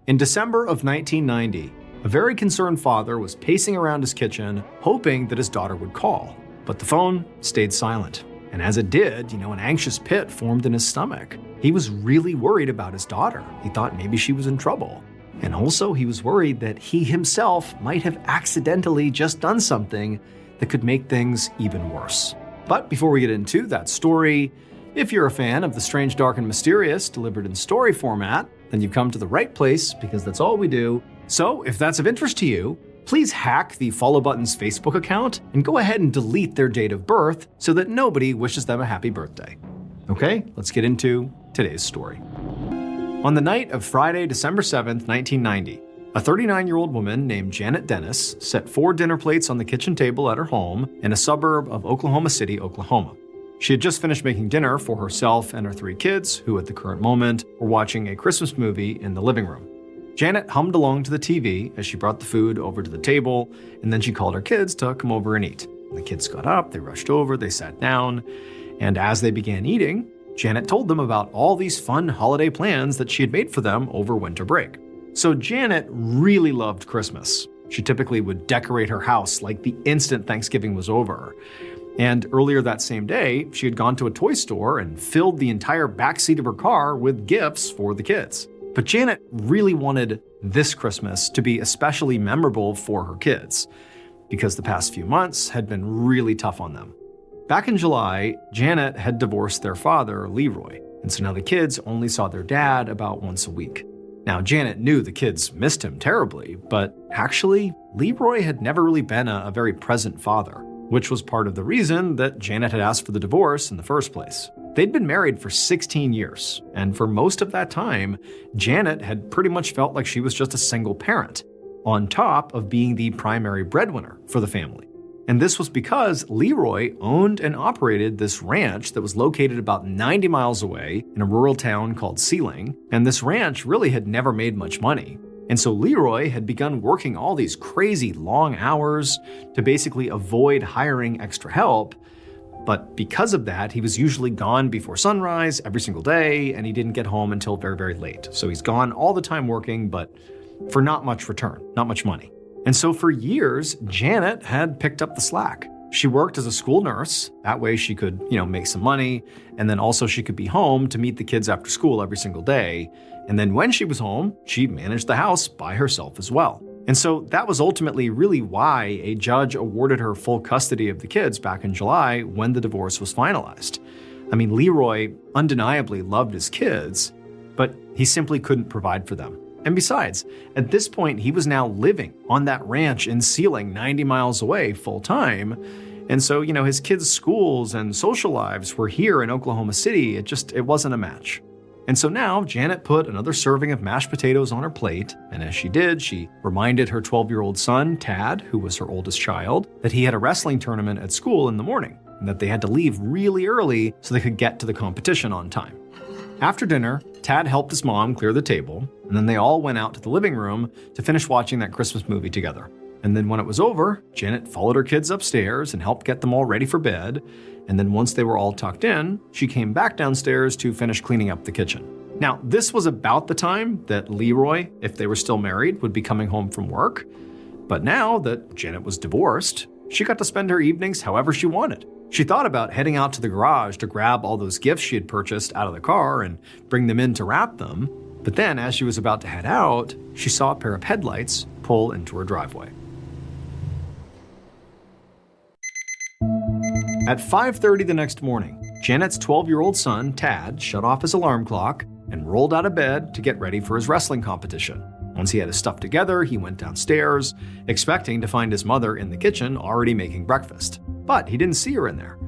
In December of 1990, a very concerned father was pacing around his kitchen, hoping that his daughter would call. But the phone stayed silent. And as it did, an anxious pit formed in his stomach. He was really worried about his daughter. He thought maybe she was in trouble. And also, he was worried that he himself might have accidentally just done something that could make things even worse. But before we get into that story, if you're a fan of the strange, dark, and mysterious delivered in story format, then you've come to the right place because that's all we do. So if that's of interest to you, please hack the Follow Button's Facebook account and go ahead and delete their date of birth so that nobody wishes them a happy birthday. Okay, let's get into today's story. On the night of Friday, December 7th, 1990, a 39-year-old woman named Janet Dennis set 4 dinner plates on the kitchen table at her home in a suburb of Oklahoma City, Oklahoma. She had just finished making dinner for herself and her 3 kids, who at the current moment were watching a Christmas movie in the living room. Janet hummed along to the TV as she brought the food over to the table, and then she called her kids to come over and eat. The kids got up, they rushed over, they sat down, and as they began eating, Janet told them about all these fun holiday plans that she had made for them over winter break. So Janet really loved Christmas. She typically would decorate her house like the instant Thanksgiving was over. And earlier that same day, she had gone to a toy store and filled the entire backseat of her car with gifts for the kids. But Janet really wanted this Christmas to be especially memorable for her kids, because the past few months had been really tough on them. Back in July, Janet had divorced their father, Leroy, and so now the kids only saw their dad about once a week. Now, Janet knew the kids missed him terribly, but actually, Leroy had never really been a very present father, which was part of the reason that Janet had asked for the divorce in the first place. They'd been married for 16 years, and for most of that time, Janet had pretty much felt like she was just a single parent, on top of being the primary breadwinner for the family. And this was because Leroy owned and operated this ranch that was located about 90 miles away in a rural town called Sealing, and this ranch really had never made much money. And so Leroy had begun working all these crazy long hours to basically avoid hiring extra help. But because of that, he was usually gone before sunrise every single day, and he didn't get home until very, very late. So he's gone all the time working, but for not much return, not much money. And so for years, Janet had picked up the slack. She worked as a school nurse. That way she could, make some money. And then also she could be home to meet the kids after school every single day. And then when she was home, she managed the house by herself as well. And so that was ultimately really why a judge awarded her full custody of the kids back in July when the divorce was finalized. I mean, Leroy undeniably loved his kids, but he simply couldn't provide for them. And besides, at this point, he was now living on that ranch in Sealing, 90 miles away, full-time. And so, his kids' schools and social lives were here in Oklahoma City. It wasn't a match. And so now, Janet put another serving of mashed potatoes on her plate, and as she did, she reminded her 12-year-old son, Tad, who was her oldest child, that he had a wrestling tournament at school in the morning, and that they had to leave really early so they could get to the competition on time. After dinner, Tad helped his mom clear the table, and then they all went out to the living room to finish watching that Christmas movie together. And then when it was over, Janet followed her kids upstairs and helped get them all ready for bed. And then once they were all tucked in, she came back downstairs to finish cleaning up the kitchen. Now, this was about the time that Leroy, if they were still married, would be coming home from work. But now that Janet was divorced, she got to spend her evenings however she wanted. She thought about heading out to the garage to grab all those gifts she had purchased out of the car and bring them in to wrap them. But then, as she was about to head out, she saw a pair of headlights pull into her driveway. At 5:30 the next morning, Janet's 12-year-old son, Tad, shut off his alarm clock and rolled out of bed to get ready for his wrestling competition. Once he had his stuff together, he went downstairs, expecting to find his mother in the kitchen already making breakfast. But he didn't see her in there.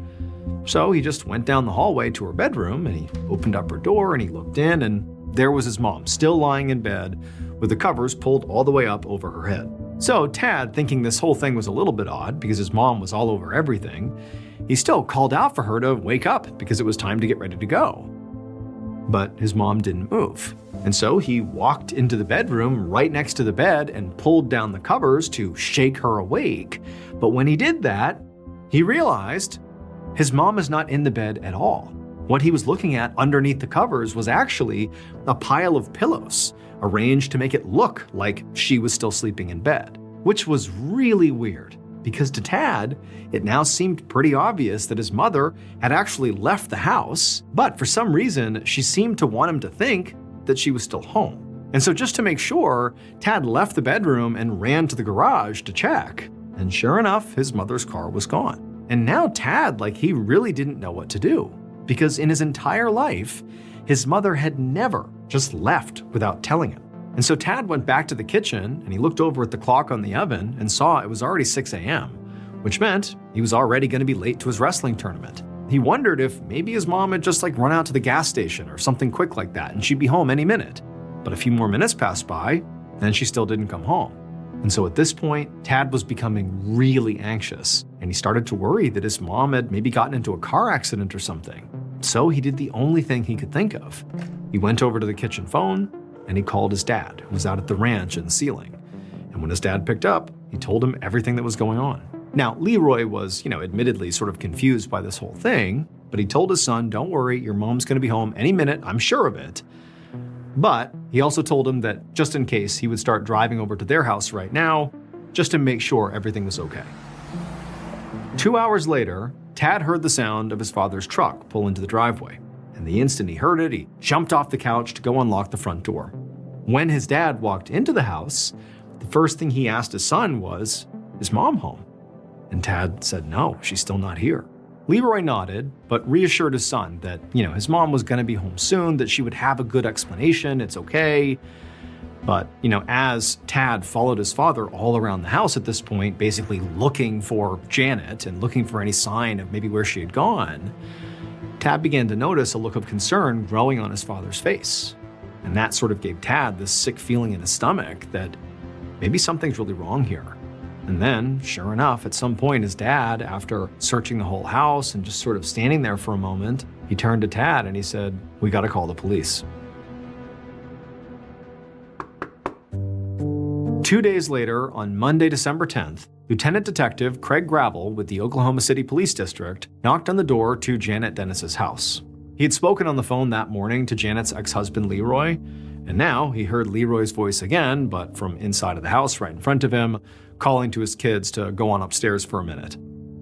So he just went down the hallway to her bedroom, and he opened up her door and he looked in, and there was his mom, still lying in bed with the covers pulled all the way up over her head. So Tad, thinking this whole thing was a little bit odd because his mom was all over everything, he still called out for her to wake up because it was time to get ready to go. But his mom didn't move. And so he walked into the bedroom right next to the bed and pulled down the covers to shake her awake. But when he did that, he realized his mom is not in the bed at all. What he was looking at underneath the covers was actually a pile of pillows, arranged to make it look like she was still sleeping in bed, which was really weird. Because to Tad, it now seemed pretty obvious that his mother had actually left the house, but for some reason, she seemed to want him to think that she was still home. And so just to make sure, Tad left the bedroom and ran to the garage to check. And sure enough, his mother's car was gone. And now Tad, he really didn't know what to do. Because in his entire life, his mother had never just left without telling him. And so Tad went back to the kitchen and he looked over at the clock on the oven and saw it was already 6 a.m., which meant he was already going to be late to his wrestling tournament. He wondered if maybe his mom had just run out to the gas station or something quick like that and she'd be home any minute. But a few more minutes passed by and she still didn't come home. And so at this point, Tad was becoming really anxious and he started to worry that his mom had maybe gotten into a car accident or something. So he did the only thing he could think of. He went over to the kitchen phone and he called his dad, who was out at the ranch in Sealing. And when his dad picked up, he told him everything that was going on. Now, Leroy was, admittedly sort of confused by this whole thing, but he told his son, "Don't worry, your mom's gonna be home any minute, I'm sure of it." But he also told him that just in case, he would start driving over to their house right now, just to make sure everything was okay. 2 hours later, Tad heard the sound of his father's truck pull into the driveway. And the instant he heard it, he jumped off the couch to go unlock the front door. When his dad walked into the house, the first thing he asked his son was, "Is Mom home?" And Tad said, "No, she's still not here." Leroy nodded, but reassured his son that, his mom was going to be home soon, that she would have a good explanation, it's okay. But, as Tad followed his father all around the house at this point, basically looking for Janet and looking for any sign of maybe where she had gone, Tad began to notice a look of concern growing on his father's face. And that sort of gave Tad this sick feeling in his stomach that maybe something's really wrong here. And then, sure enough, at some point, his dad, after searching the whole house and just sort of standing there for a moment, he turned to Tad and he said, "We gotta call the police." 2 days later, on Monday, December 10th, Lieutenant Detective Craig Gravel with the Oklahoma City Police District knocked on the door to Janet Dennis's house. He had spoken on the phone that morning to Janet's ex-husband Leroy, and now he heard Leroy's voice again, but from inside of the house right in front of him, calling to his kids to go on upstairs for a minute.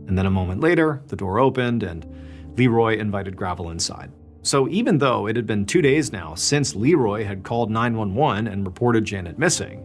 And then a moment later, the door opened and Leroy invited Gravel inside. So even though it had been 2 days now since Leroy had called 911 and reported Janet missing,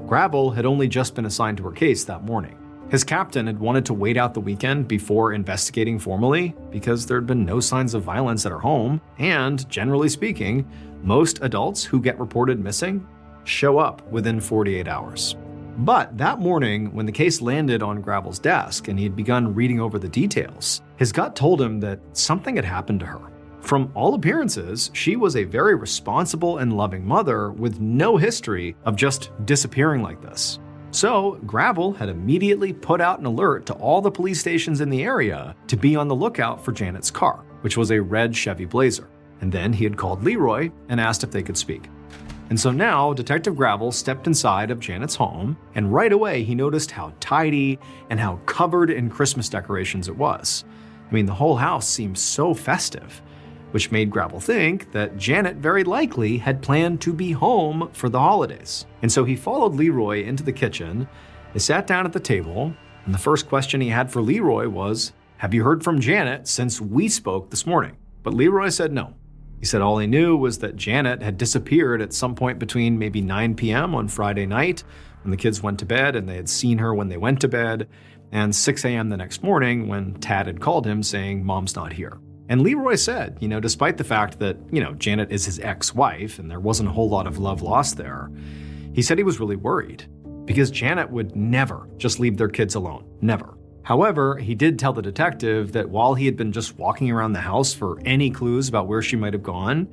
Gravel had only just been assigned to her case that morning. His captain had wanted to wait out the weekend before investigating formally because there had been no signs of violence at her home, and generally speaking, most adults who get reported missing show up within 48 hours. But that morning, when the case landed on Gravel's desk and he had begun reading over the details, his gut told him that something had happened to her. From all appearances, she was a very responsible and loving mother with no history of just disappearing like this. So, Gravel had immediately put out an alert to all the police stations in the area to be on the lookout for Janet's car, which was a red Chevy Blazer. And then he had called Leroy and asked if they could speak. And so now, Detective Gravel stepped inside of Janet's home, and right away he noticed how tidy and how covered in Christmas decorations it was. I mean, the whole house seemed so festive, which made Gravel think that Janet very likely had planned to be home for the holidays. And so he followed Leroy into the kitchen, they sat down at the table, and the first question he had for Leroy was, "Have you heard from Janet since we spoke this morning?" But Leroy said no. He said all he knew was that Janet had disappeared at some point between maybe 9 p.m. on Friday night when the kids went to bed and they had seen her when they went to bed, and 6 a.m. the next morning when Tad had called him saying, "Mom's not here." And Leroy said, despite the fact that, Janet is his ex-wife and there wasn't a whole lot of love lost there, he said he was really worried because Janet would never just leave their kids alone, never. However, he did tell the detective that while he had been just walking around the house for any clues about where she might have gone,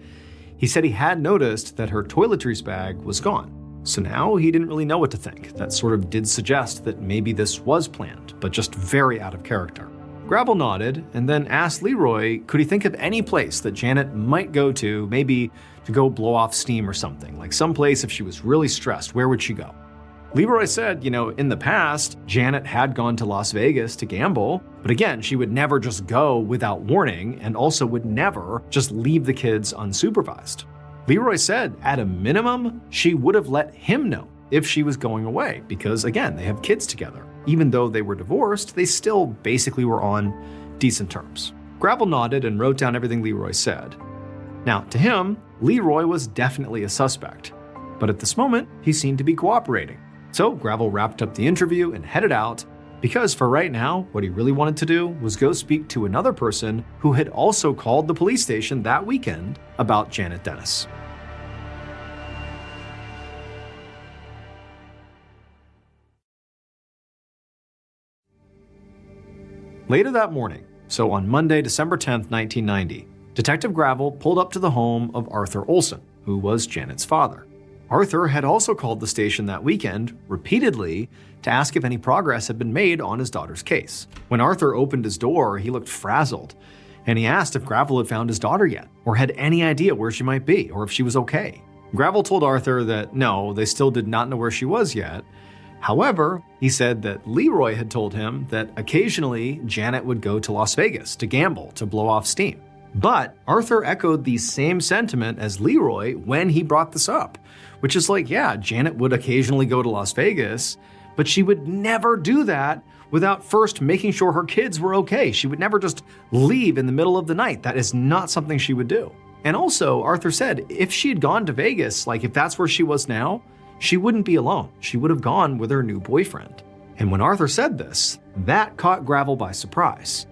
he said he had noticed that her toiletries bag was gone. So now he didn't really know what to think. That sort of did suggest that maybe this was planned, but just very out of character. Gravel nodded and then asked Leroy, could he think of any place that Janet might go to, maybe to go blow off steam or something, like some place if she was really stressed, where would she go? Leroy said, in the past, Janet had gone to Las Vegas to gamble, but again, she would never just go without warning and also would never just leave the kids unsupervised. Leroy said, at a minimum, she would have let him know if she was going away because, again, they have kids together. Even though they were divorced, they still basically were on decent terms. Gravel nodded and wrote down everything Leroy said. Now, to him, Leroy was definitely a suspect, but at this moment, he seemed to be cooperating. So Gravel wrapped up the interview and headed out because for right now, what he really wanted to do was go speak to another person who had also called the police station that weekend about Janet Dennis. Later that morning, so on Monday, December 10th, 1990, Detective Gravel pulled up to the home of Arthur Olson, who was Janet's father. Arthur had also called the station that weekend repeatedly to ask if any progress had been made on his daughter's case. When Arthur opened his door, he looked frazzled, and he asked if Gravel had found his daughter yet, or had any idea where she might be, or if she was okay. Gravel told Arthur that no, they still did not know where she was yet. However, he said that Leroy had told him that occasionally Janet would go to Las Vegas to gamble, to blow off steam. But Arthur echoed the same sentiment as Leroy when he brought this up, which is like, yeah, Janet would occasionally go to Las Vegas, but she would never do that without first making sure her kids were okay. She would never just leave in the middle of the night. That is not something she would do. And also, Arthur said, if she had gone to Vegas, like if that's where she was now, she wouldn't be alone. She would have gone with her new boyfriend. And when Arthur said this, that caught Gravel by surprise.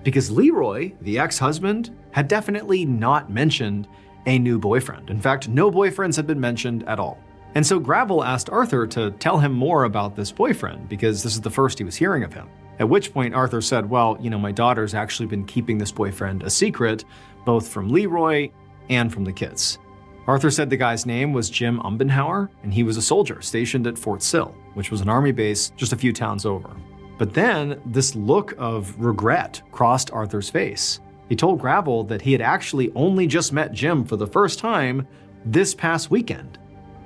Because Leroy, the ex-husband, had definitely not mentioned a new boyfriend. In fact, no boyfriends had been mentioned at all. And so Gravel asked Arthur to tell him more about this boyfriend because this is the first he was hearing of him. At which point Arthur said, well, my daughter's actually been keeping this boyfriend a secret, both from Leroy and from the kids. Arthur said the guy's name was Jim Umbenhauer, and he was a soldier stationed at Fort Sill, which was an army base just a few towns over. But then this look of regret crossed Arthur's face. He told Gravel that he had actually only just met Jim for the first time this past weekend,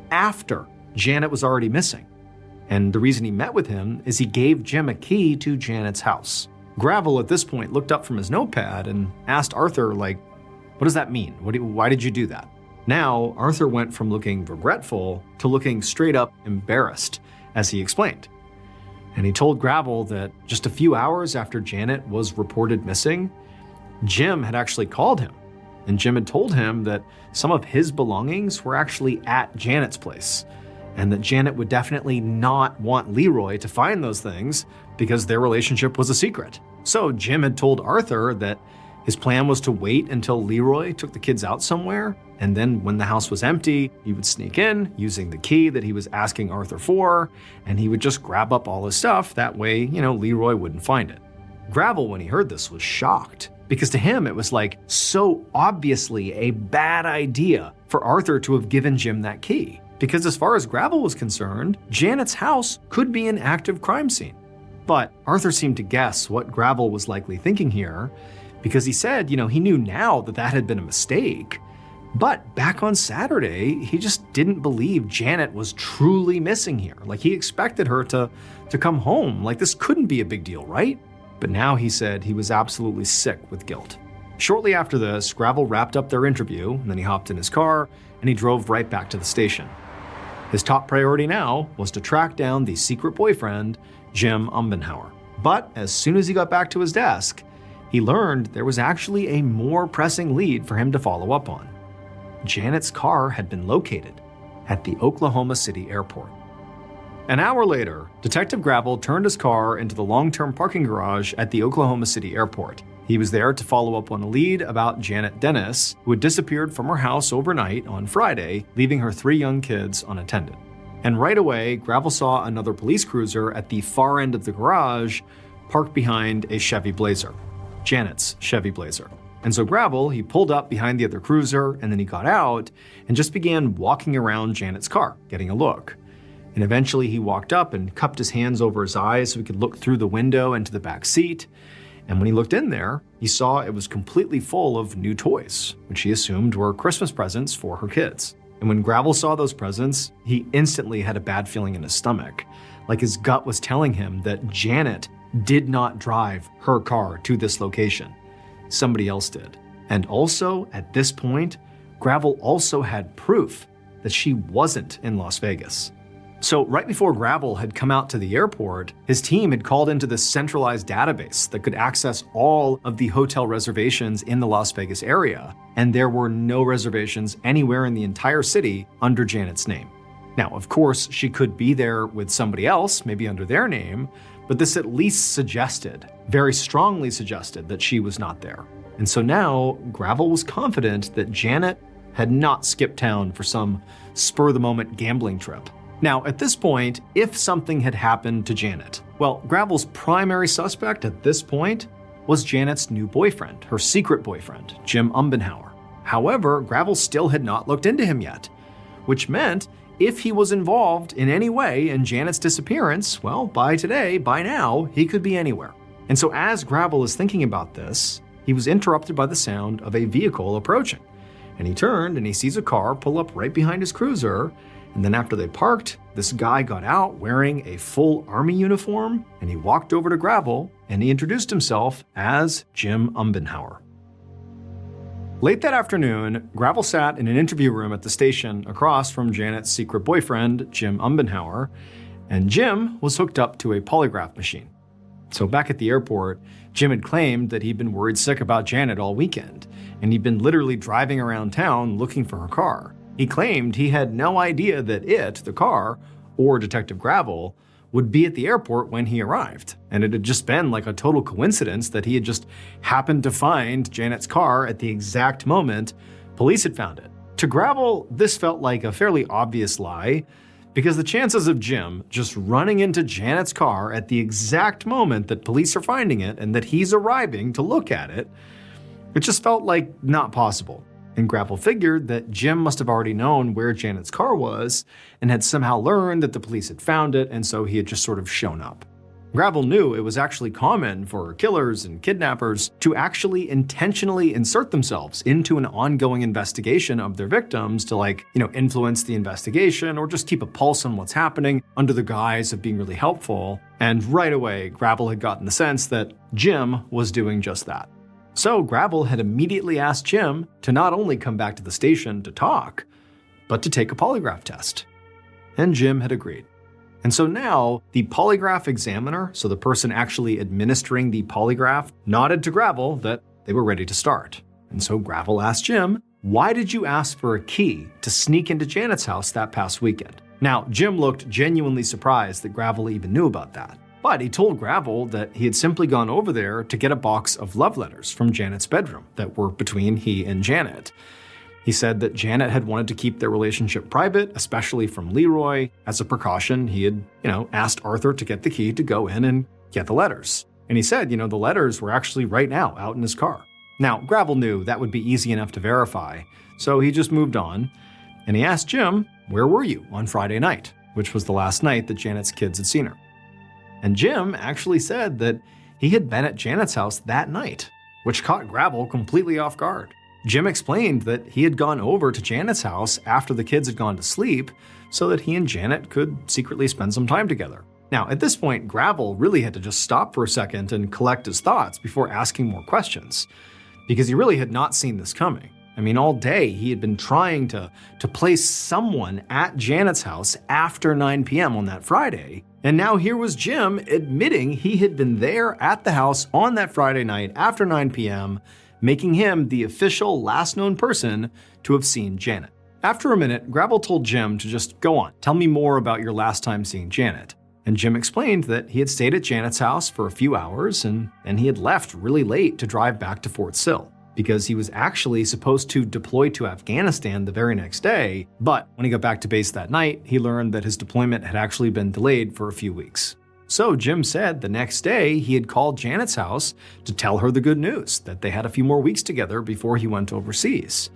after Janet was already missing. And the reason he met with him is he gave Jim a key to Janet's house. Gravel at this point looked up from his notepad and asked Arthur, what does that mean? Why did you do that? Now, Arthur went from looking regretful to looking straight up embarrassed, as he explained. And he told Gravel that just a few hours after Janet was reported missing, Jim had actually called him, and Jim had told him that some of his belongings were actually at Janet's place, and that Janet would definitely not want Leroy to find those things because their relationship was a secret. So Jim had told Arthur that his plan was to wait until Leroy took the kids out somewhere, and then when the house was empty, he would sneak in using the key that he was asking Arthur for, and he would just grab up all his stuff. That way, Leroy wouldn't find it. Gravel, when he heard this, was shocked, because to him it was so obviously a bad idea for Arthur to have given Jim that key. Because as far as Gravel was concerned, Janet's house could be an active crime scene. But Arthur seemed to guess what Gravel was likely thinking here, because he said, he knew now that that had been a mistake. But back on Saturday, he just didn't believe Janet was truly missing here. He expected her to come home. This couldn't be a big deal, right? But now he said he was absolutely sick with guilt. Shortly after this, Gravel wrapped up their interview, and then he hopped in his car, and he drove right back to the station. His top priority now was to track down the secret boyfriend, Jim Umbenhauer. But as soon as he got back to his desk, he learned there was actually a more pressing lead for him to follow up on. Janet's car had been located at the Oklahoma City airport. An hour later, Detective Gravel turned his car into the long-term parking garage at the Oklahoma City airport. He was there to follow up on a lead about Janet Dennis, who had disappeared from her house overnight on Friday, leaving her 3 young kids unattended. And right away, Gravel saw another police cruiser at the far end of the garage, parked behind a Chevy Blazer, Janet's Chevy Blazer. And so Gravel, he pulled up behind the other cruiser, and then he got out and just began walking around Janet's car, getting a look. And eventually he walked up and cupped his hands over his eyes so he could look through the window into the back seat. And when he looked in there, he saw it was completely full of new toys, which he assumed were Christmas presents for her kids. And when Gravel saw those presents, he instantly had a bad feeling in his stomach, like his gut was telling him that Janet did not drive her car to this location. Somebody else did. And also, at this point, Gravel also had proof that she wasn't in Las Vegas. So right before Gravel had come out to the airport, his team had called into this centralized database that could access all of the hotel reservations in the Las Vegas area, and there were no reservations anywhere in the entire city under Janet's name. Now, of course, she could be there with somebody else, maybe under their name, but this at least suggested, very strongly suggested, that she was not there. And so now, Gravel was confident that Janet had not skipped town for some spur-of-the-moment gambling trip. Now, at this point, if something had happened to Janet, well, Gravel's primary suspect at this point was Janet's new boyfriend, her secret boyfriend, Jim Umbenhauer. However, Gravel still had not looked into him yet, which meant if he was involved in any way in Janet's disappearance, well, by now, he could be anywhere. And so as Gravel is thinking about this, he was interrupted by the sound of a vehicle approaching. And he turned and he sees a car pull up right behind his cruiser. And then after they parked, this guy got out wearing a full army uniform, and he walked over to Gravel and he introduced himself as Jim Umbenhauer. Late that afternoon, Gravel sat in an interview room at the station across from Janet's secret boyfriend, Jim Umbenhauer, and Jim was hooked up to a polygraph machine. So back at the airport, Jim had claimed that he'd been worried sick about Janet all weekend, and he'd been literally driving around town looking for her car. He claimed he had no idea that the car, or Detective Gravel, would be at the airport when he arrived. And it had just been like a total coincidence that he had just happened to find Janet's car at the exact moment police had found it. To Gravel, this felt like a fairly obvious lie, because the chances of Jim just running into Janet's car at the exact moment that police are finding it and that he's arriving to look at it, it just felt like not possible. And Gravel figured that Jim must have already known where Janet's car was and had somehow learned that the police had found it, and so he had just sort of shown up. Gravel knew it was actually common for killers and kidnappers to actually intentionally insert themselves into an ongoing investigation of their victims to influence the investigation or just keep a pulse on what's happening under the guise of being really helpful. And right away, Gravel had gotten the sense that Jim was doing just that. So Gravel had immediately asked Jim to not only come back to the station to talk, but to take a polygraph test. And Jim had agreed. And so now the polygraph examiner, so the person actually administering the polygraph, nodded to Gravel that they were ready to start. And so Gravel asked Jim, "Why did you ask for a key to sneak into Janet's house that past weekend?" Now, Jim looked genuinely surprised that Gravel even knew about that. But he told Gravel that he had simply gone over there to get a box of love letters from Janet's bedroom that were between he and Janet. He said that Janet had wanted to keep their relationship private, especially from Leroy. As a precaution, he had, asked Arthur to get the key to go in and get the letters. And he said, the letters were actually right now out in his car. Now, Gravel knew that would be easy enough to verify, so he just moved on. And he asked Jim, "Where were you on Friday night?" which was the last night that Janet's kids had seen her. And Jim actually said that he had been at Janet's house that night, which caught Gravel completely off guard. Jim explained that he had gone over to Janet's house after the kids had gone to sleep so that he and Janet could secretly spend some time together. Now, at this point, Gravel really had to just stop for a second and collect his thoughts before asking more questions, because he really had not seen this coming. I mean, all day he had been trying to place someone at Janet's house after 9 p.m. on that Friday, and now here was Jim admitting he had been there at the house on that Friday night after 9 p.m., making him the official last known person to have seen Janet. After a minute, Gravel told Jim to just go on, tell me more about your last time seeing Janet. And Jim explained that he had stayed at Janet's house for a few hours and he had left really late to drive back to Fort Sill, because he was actually supposed to deploy to Afghanistan the very next day, but when he got back to base that night, he learned that his deployment had actually been delayed for a few weeks. So Jim said the next day he had called Janet's house to tell her the good news, that they had a few more weeks together before he went overseas.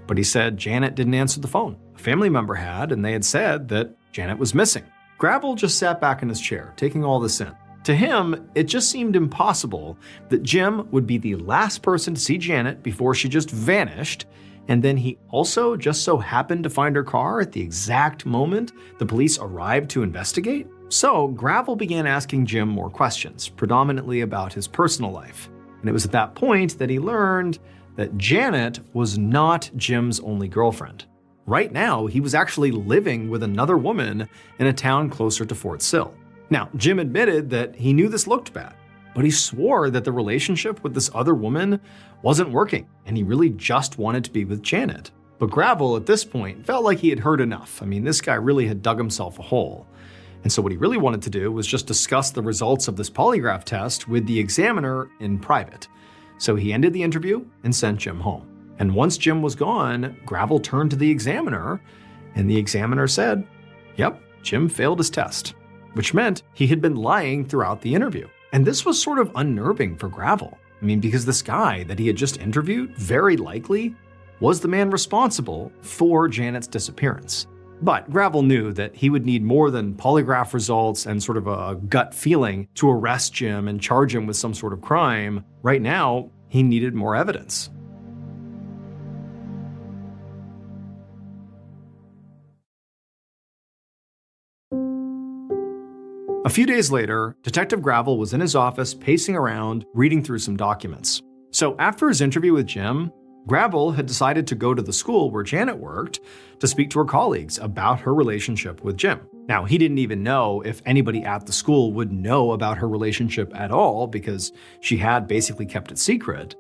But he said Janet didn't answer the phone. A family member had, and they had said that Janet was missing. Gravel just sat back in his chair, taking all this in. To him, it just seemed impossible that Jim would be the last person to see Janet before she just vanished, And then he also just so happened to find her car at the exact moment the police arrived to investigate? So Gravel began asking Jim more questions, predominantly about his personal life. And it was at that point that he learned that Janet was not Jim's only girlfriend. Right now, he was actually living with another woman in a town closer to Fort Sill. Now, Jim admitted that he knew this looked bad, but he swore that the relationship with this other woman wasn't working, and he really just wanted to be with Janet. But Gravel, at this point, felt like he had heard enough. I mean, this guy really had dug himself a hole. And so what he really wanted to do was just discuss the results of this polygraph test with the examiner in private. So he ended the interview and sent Jim home. And once Jim was gone, Gravel turned to the examiner, and the examiner said, "Yep, Jim failed his test," which meant he had been lying throughout the interview. And this was sort of unnerving for Gravel. I mean, because this guy that he had just interviewed very likely was the man responsible for Janet's disappearance. But Gravel knew that he would need more than polygraph results and sort of a gut feeling to arrest Jim and charge him with some sort of crime. Right now, he needed more evidence. A few days later, Detective Gravel was in his office pacing around, reading through some documents. So after his interview with Jim, Gravel had decided to go to the school where Janet worked to speak to her colleagues about her relationship with Jim. Now, he didn't even know if anybody at the school would know about her relationship at all because she had basically kept it secret.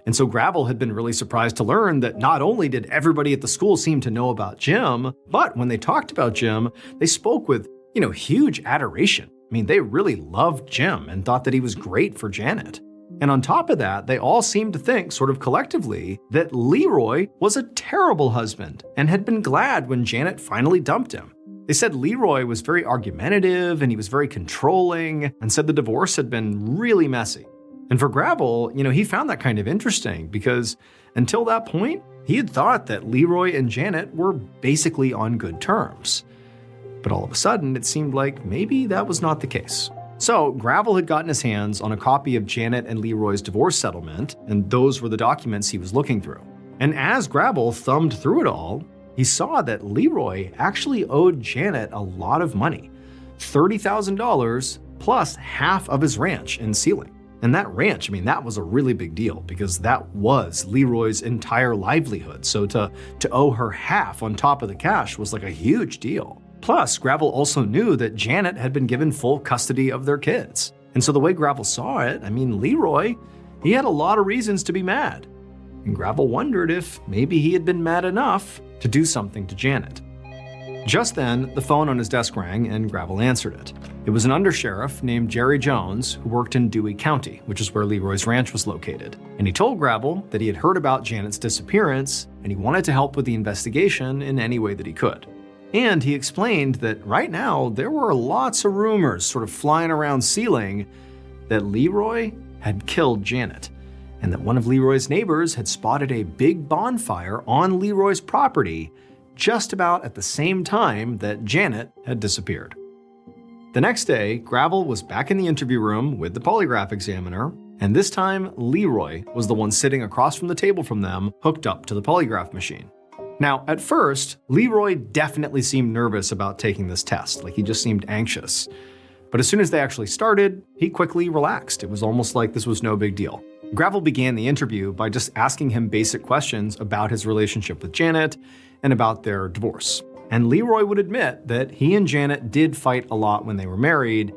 And so Gravel had been really surprised to learn that not only did everybody at the school seem to know about Jim, but when they talked about Jim, they spoke with, huge adoration. I mean, they really loved Jim and thought that he was great for Janet. And on top of that, they all seemed to think, sort of collectively, that Leroy was a terrible husband and had been glad when Janet finally dumped him. They said Leroy was very argumentative and he was very controlling, and said the divorce had been really messy. And for Gravel, he found that kind of interesting because until that point, he had thought that Leroy and Janet were basically on good terms. But all of a sudden, it seemed like maybe that was not the case. So Gravel had gotten his hands on a copy of Janet and Leroy's divorce settlement, and those were the documents he was looking through. And as Gravel thumbed through it all, he saw that Leroy actually owed Janet a lot of money, $30,000 plus half of his ranch in Sealing. And that ranch, that was a really big deal because that was Leroy's entire livelihood. So to owe her half on top of the cash was like a huge deal. Plus, Gravel also knew that Janet had been given full custody of their kids. And so the way Gravel saw it, Leroy, he had a lot of reasons to be mad. And Gravel wondered if maybe he had been mad enough to do something to Janet. Just then, the phone on his desk rang and Gravel answered it. It was an undersheriff named Jerry Jones who worked in Dewey County, which is where Leroy's ranch was located. And he told Gravel that he had heard about Janet's disappearance and he wanted to help with the investigation in any way that he could. And he explained that right now there were lots of rumors sort of flying around Sealing that Leroy had killed Janet, and that one of Leroy's neighbors had spotted a big bonfire on Leroy's property just about at the same time that Janet had disappeared. The next day, Gravel was back in the interview room with the polygraph examiner, and this time Leroy was the one sitting across from the table from them, hooked up to the polygraph machine. Now, at first, Leroy definitely seemed nervous about taking this test, like he just seemed anxious. But as soon as they actually started, he quickly relaxed. It was almost like this was no big deal. Gravel began the interview by just asking him basic questions about his relationship with Janet and about their divorce. And Leroy would admit that he and Janet did fight a lot when they were married,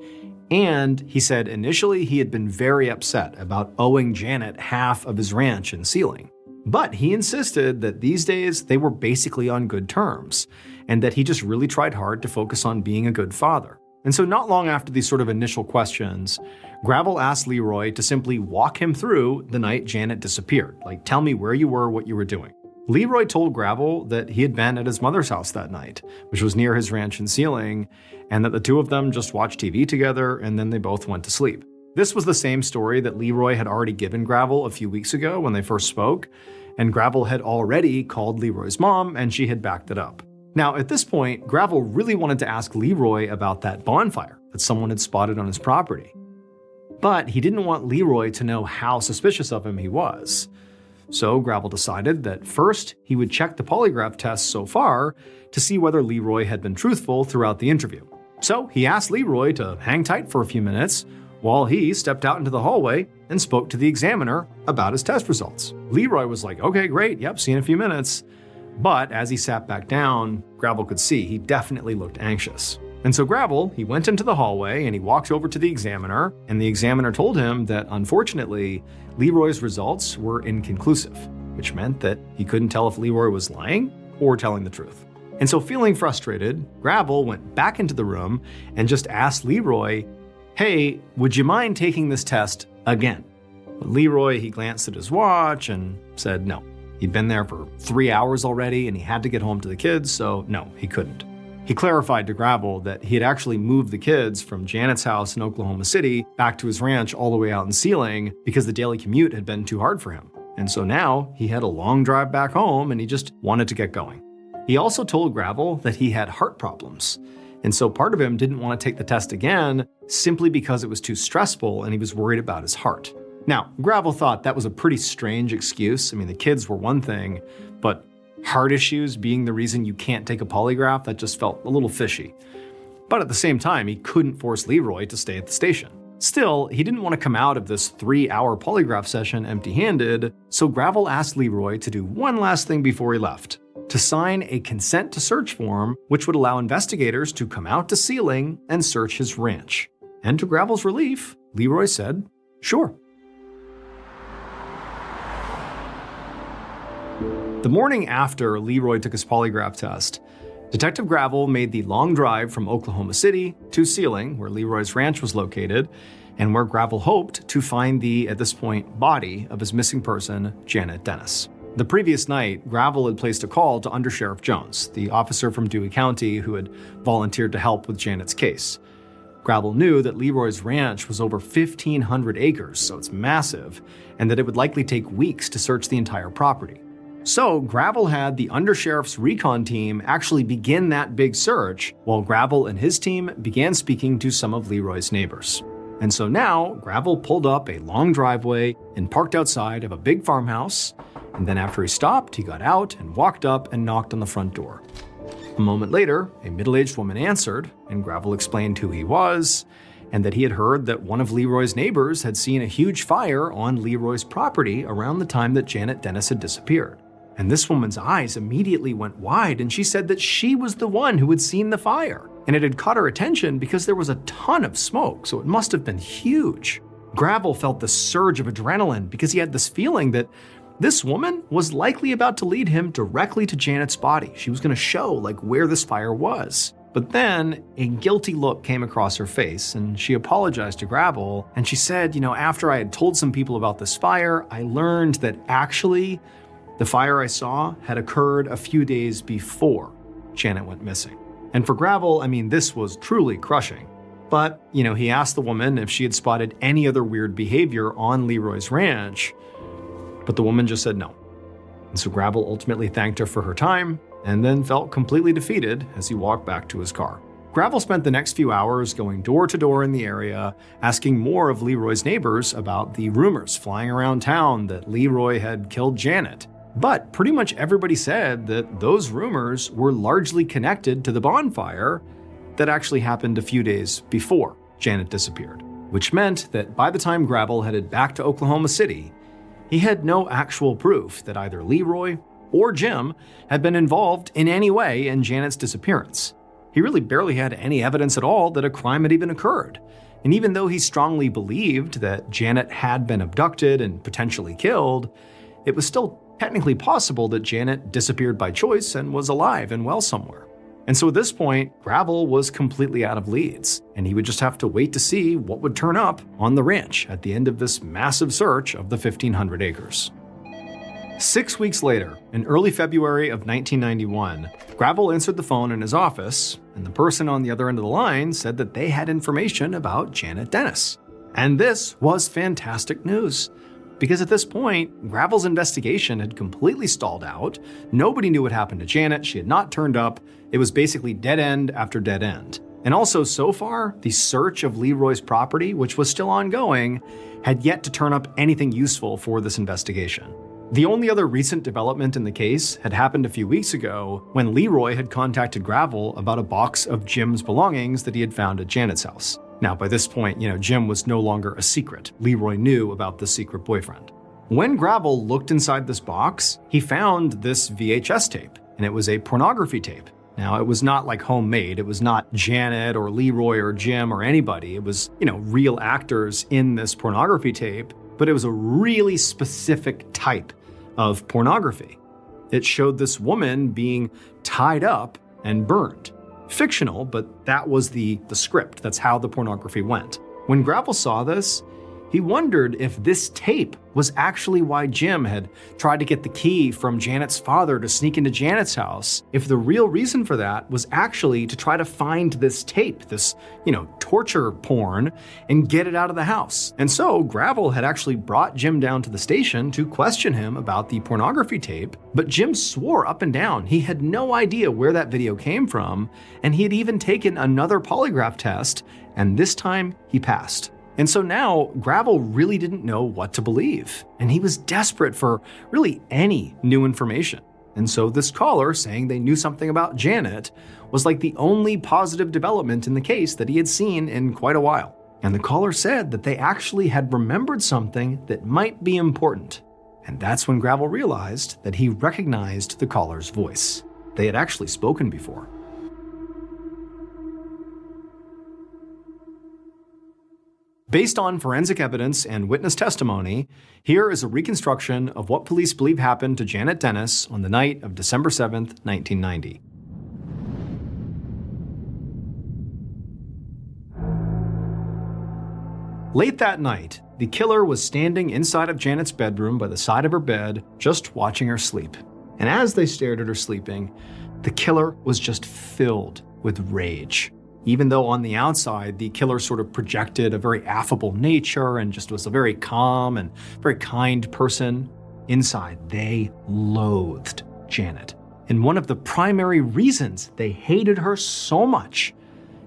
and he said initially he had been very upset about owing Janet half of his ranch in Sealing. But he insisted that these days they were basically on good terms, and that he just really tried hard to focus on being a good father. And so not long after these sort of initial questions, Gravel asked Leroy to simply walk him through the night Janet disappeared. Like, tell me where you were, what you were doing. Leroy told Gravel that he had been at his mother's house that night, which was near his ranch in Sealing, and that the two of them just watched TV together and then they both went to sleep. This was the same story that Leroy had already given Gravel a few weeks ago when they first spoke, and Gravel had already called Leroy's mom and she had backed it up. Now, at this point, Gravel really wanted to ask Leroy about that bonfire that someone had spotted on his property. But he didn't want Leroy to know how suspicious of him he was. So Gravel decided that first he would check the polygraph tests so far to see whether Leroy had been truthful throughout the interview. So he asked Leroy to hang tight for a few minutes while he stepped out into the hallway and spoke to the examiner about his test results. Leroy was like, okay, great, yep, see you in a few minutes. But as he sat back down, Gravel could see he definitely looked anxious. And so Gravel, he went into the hallway and he walked over to the examiner, and the examiner told him that unfortunately, Leroy's results were inconclusive, which meant that he couldn't tell if Leroy was lying or telling the truth. And so feeling frustrated, Gravel went back into the room and just asked Leroy, hey, would you mind taking this test again? But Leroy, he glanced at his watch and said no. He'd been there for 3 hours already and he had to get home to the kids, so no, he couldn't. He clarified to Gravel that he had actually moved the kids from Janet's house in Oklahoma City back to his ranch all the way out in Sealing because the daily commute had been too hard for him. And so now he had a long drive back home and he just wanted to get going. He also told Gravel that he had heart problems. And so part of him didn't want to take the test again simply because it was too stressful and he was worried about his heart. Now, Gravel thought that was a pretty strange excuse. I mean, the kids were one thing, but heart issues being the reason you can't take a polygraph, that just felt a little fishy. But at the same time, he couldn't force Leroy to stay at the station. Still, he didn't want to come out of this 3-hour polygraph session empty-handed, so Gravel asked Leroy to do one last thing before he left: to sign a consent to search form, which would allow investigators to come out to Sealing and search his ranch. And to Gravel's relief, Leroy said, sure. The morning after Leroy took his polygraph test, Detective Gravel made the long drive from Oklahoma City to Sealing, where Leroy's ranch was located, and where Gravel hoped to find the, at this point, body of his missing person, Janet Dennis. The previous night, Gravel had placed a call to Undersheriff Jones, the officer from Dewey County who had volunteered to help with Janet's case. Gravel knew that Leroy's ranch was over 1,500 acres, so it's massive, and that it would likely take weeks to search the entire property. So Gravel had the Undersheriff's recon team actually begin that big search, while Gravel and his team began speaking to some of Leroy's neighbors. And so now, Gravel pulled up a long driveway and parked outside of a big farmhouse, and then after he stopped, he got out and walked up and knocked on the front door. A moment later, a middle-aged woman answered, and Gravel explained who he was, and that he had heard that one of Leroy's neighbors had seen a huge fire on Leroy's property around the time that Janet Dennis had disappeared. And this woman's eyes immediately went wide, and she said that she was the one who had seen the fire. And it had caught her attention because there was a ton of smoke, so it must have been huge. Gravel felt the surge of adrenaline because he had this feeling that this woman was likely about to lead him directly to Janet's body. She was going to show where this fire was. But then a guilty look came across her face, and she apologized to Gravel. And she said, after I had told some people about this fire, I learned that actually the fire I saw had occurred a few days before Janet went missing. And for Gravel, this was truly crushing. But, he asked the woman if she had spotted any other weird behavior on Leroy's ranch, but the woman just said no. And so Gravel ultimately thanked her for her time and then felt completely defeated as he walked back to his car. Gravel spent the next few hours going door to door in the area, asking more of Leroy's neighbors about the rumors flying around town that Leroy had killed Janet. But pretty much everybody said that those rumors were largely connected to the bonfire that actually happened a few days before Janet disappeared, which meant that by the time Gravel headed back to Oklahoma City, he had no actual proof that either Leroy or Jim had been involved in any way in Janet's disappearance. He really barely had any evidence at all that a crime had even occurred. And even though he strongly believed that Janet had been abducted and potentially killed, it was still technically possible that Janet disappeared by choice and was alive and well somewhere. And so at this point, Gravel was completely out of leads, and he would just have to wait to see what would turn up on the ranch at the end of this massive search of the 1,500 acres. 6 weeks later, in early February of 1991, Gravel answered the phone in his office, and the person on the other end of the line said that they had information about Janet Dennis. And this was fantastic news. Because at this point, Gravel's investigation had completely stalled out. Nobody knew what happened to Janet. She had not turned up. It was basically dead end after dead end. And also, so far, the search of Leroy's property, which was still ongoing, had yet to turn up anything useful for this investigation. The only other recent development in the case had happened a few weeks ago when Leroy had contacted Gravel about a box of Jim's belongings that he had found at Janet's house. Now, by this point, Jim was no longer a secret. Leroy knew about the secret boyfriend. When Gravel looked inside this box, he found this VHS tape, and it was a pornography tape. Now, it was not like homemade. It was not Janet or Leroy or Jim or anybody. It was, real actors in this pornography tape, but it was a really specific type of pornography. It showed this woman being tied up and burned. Fictional, but that was the script. That's how the pornography went. When Gravel saw this, he wondered if this tape was actually why Jim had tried to get the key from Janet's father to sneak into Janet's house, if the real reason for that was actually to try to find this tape, this, torture porn, and get it out of the house. And so Gravel had actually brought Jim down to the station to question him about the pornography tape, but Jim swore up and down he had no idea where that video came from, and he had even taken another polygraph test, and this time he passed. And so now, Gravel really didn't know what to believe, and he was desperate for really any new information. And so this caller saying they knew something about Janet was like the only positive development in the case that he had seen in quite a while. And the caller said that they actually had remembered something that might be important. And that's when Gravel realized that he recognized the caller's voice. They had actually spoken before. Based on forensic evidence and witness testimony, here is a reconstruction of what police believe happened to Janet Dennis on the night of December 7th, 1990. Late that night, the killer was standing inside of Janet's bedroom by the side of her bed, just watching her sleep. And as they stared at her sleeping, the killer was just filled with rage. Even though on the outside, the killer sort of projected a very affable nature and just was a very calm and very kind person, inside they loathed Janet. And one of the primary reasons they hated her so much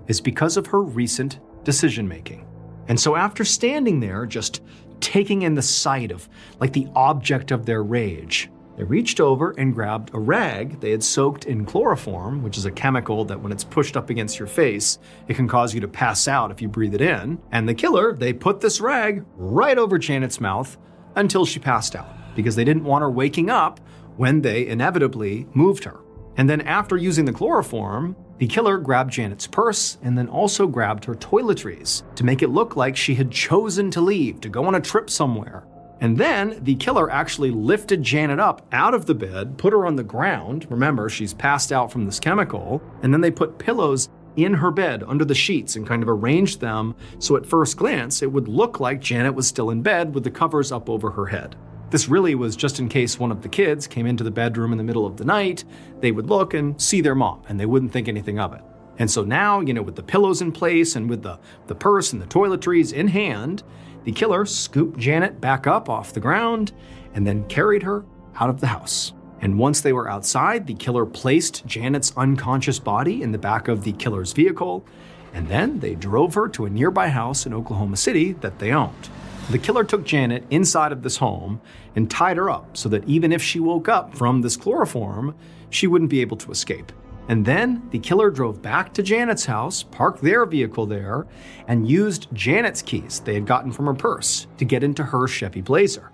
is because of her recent decision-making. And so after standing there, just taking in the sight of like the object of their rage, they reached over and grabbed a rag they had soaked in chloroform, which is a chemical that when it's pushed up against your face, it can cause you to pass out if you breathe it in. And the killer, they put this rag right over Janet's mouth until she passed out, because they didn't want her waking up when they inevitably moved her. And then after using the chloroform, the killer grabbed Janet's purse and then also grabbed her toiletries to make it look like she had chosen to leave, to go on a trip somewhere. And then the killer actually lifted Janet up out of the bed, put her on the ground. Remember, she's passed out from this chemical. And then they put pillows in her bed under the sheets and kind of arranged them so at first glance it would look like Janet was still in bed with the covers up over her head. This really was just in case one of the kids came into the bedroom in the middle of the night, they would look and see their mom and they wouldn't think anything of it. And so now, with the pillows in place and with the purse and the toiletries in hand, the killer scooped Janet back up off the ground and then carried her out of the house. And once they were outside, the killer placed Janet's unconscious body in the back of the killer's vehicle, and then they drove her to a nearby house in Oklahoma City that they owned. The killer took Janet inside of this home and tied her up so that even if she woke up from this chloroform, she wouldn't be able to escape. And then the killer drove back to Janet's house, parked their vehicle there, and used Janet's keys they had gotten from her purse to get into her Chevy Blazer.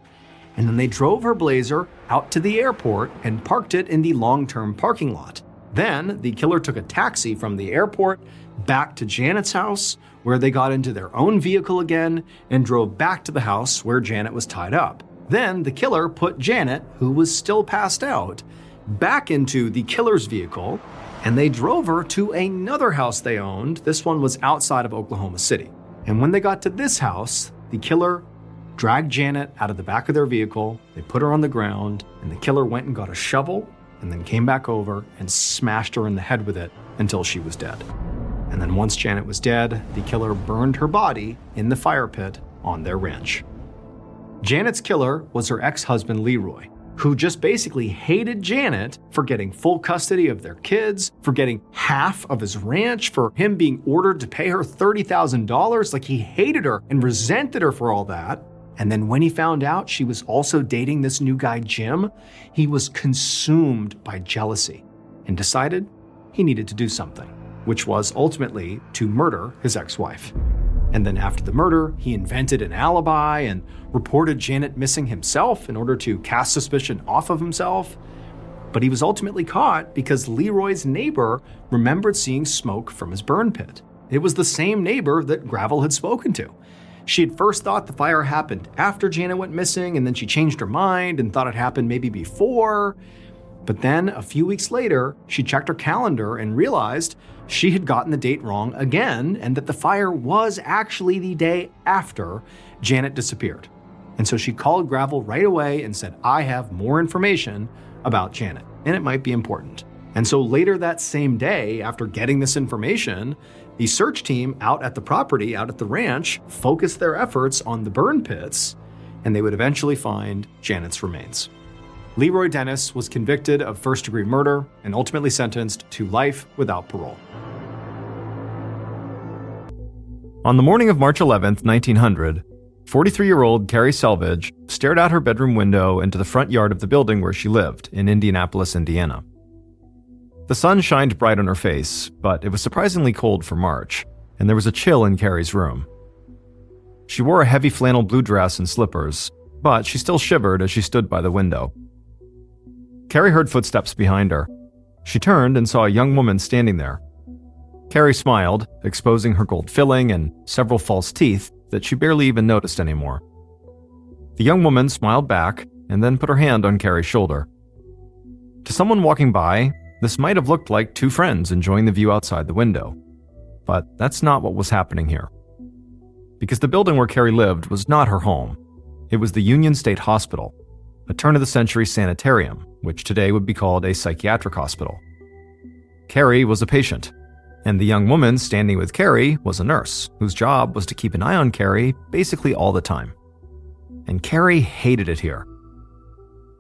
And then they drove her Blazer out to the airport and parked it in the long-term parking lot. Then the killer took a taxi from the airport back to Janet's house, where they got into their own vehicle again and drove back to the house where Janet was tied up. Then the killer put Janet, who was still passed out, back into the killer's vehicle, and they drove her to another house they owned. This one was outside of Oklahoma City. And when they got to this house, the killer dragged Janet out of the back of their vehicle, they put her on the ground, and the killer went and got a shovel and then came back over and smashed her in the head with it until she was dead. And then once Janet was dead, the killer burned her body in the fire pit on their ranch. Janet's killer was her ex-husband Leroy, who just basically hated Janet for getting full custody of their kids, for getting half of his ranch, for him being ordered to pay her $30,000. Like, he hated her and resented her for all that. And then when he found out she was also dating this new guy, Jim, he was consumed by jealousy and decided he needed to do something, which was ultimately to murder his ex-wife. And then after the murder, he invented an alibi and reported Janet missing himself in order to cast suspicion off of himself. But he was ultimately caught because Leroy's neighbor remembered seeing smoke from his burn pit. It was the same neighbor that Gravel had spoken to. She had first thought the fire happened after Janet went missing, and then she changed her mind and thought it happened maybe before. But then, a few weeks later, she checked her calendar and realized she had gotten the date wrong again, and that the fire was actually the day after Janet disappeared. And so she called Gravel right away and said, "I have more information about Janet, and it might be important." And so later that same day, after getting this information, the search team out at the property, out at the ranch, focused their efforts on the burn pits, and they would eventually find Janet's remains. Leroy Dennis was convicted of first-degree murder and ultimately sentenced to life without parole. On the morning of March 11th, 1900, 43-year-old Carrie Selvage stared out her bedroom window into the front yard of the building where she lived in Indianapolis, Indiana. The sun shined bright on her face, but it was surprisingly cold for March, and there was a chill in Carrie's room. She wore a heavy flannel blue dress and slippers, but she still shivered as she stood by the window. Carrie heard footsteps behind her. She turned and saw a young woman standing there. Carrie smiled, exposing her gold filling and several false teeth that she barely even noticed anymore. The young woman smiled back and then put her hand on Carrie's shoulder. To someone walking by, this might have looked like two friends enjoying the view outside the window. But that's not what was happening here. Because the building where Carrie lived was not her home. It was the Union State Hospital, a turn-of-the-century sanitarium, which today would be called a psychiatric hospital. Carrie was a patient, and the young woman standing with Carrie was a nurse, whose job was to keep an eye on Carrie basically all the time. And Carrie hated it here.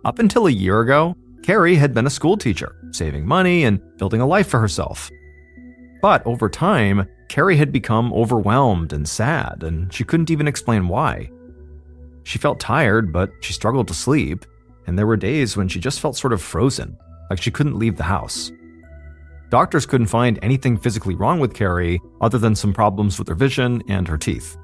Up until a year ago, Carrie had been a school teacher, saving money and building a life for herself. But over time, Carrie had become overwhelmed and sad, and she couldn't even explain why. She felt tired, but she struggled to sleep, and there were days when she just felt sort of frozen, like she couldn't leave the house. Doctors couldn't find anything physically wrong with Carrie other than some problems with her vision and her teeth.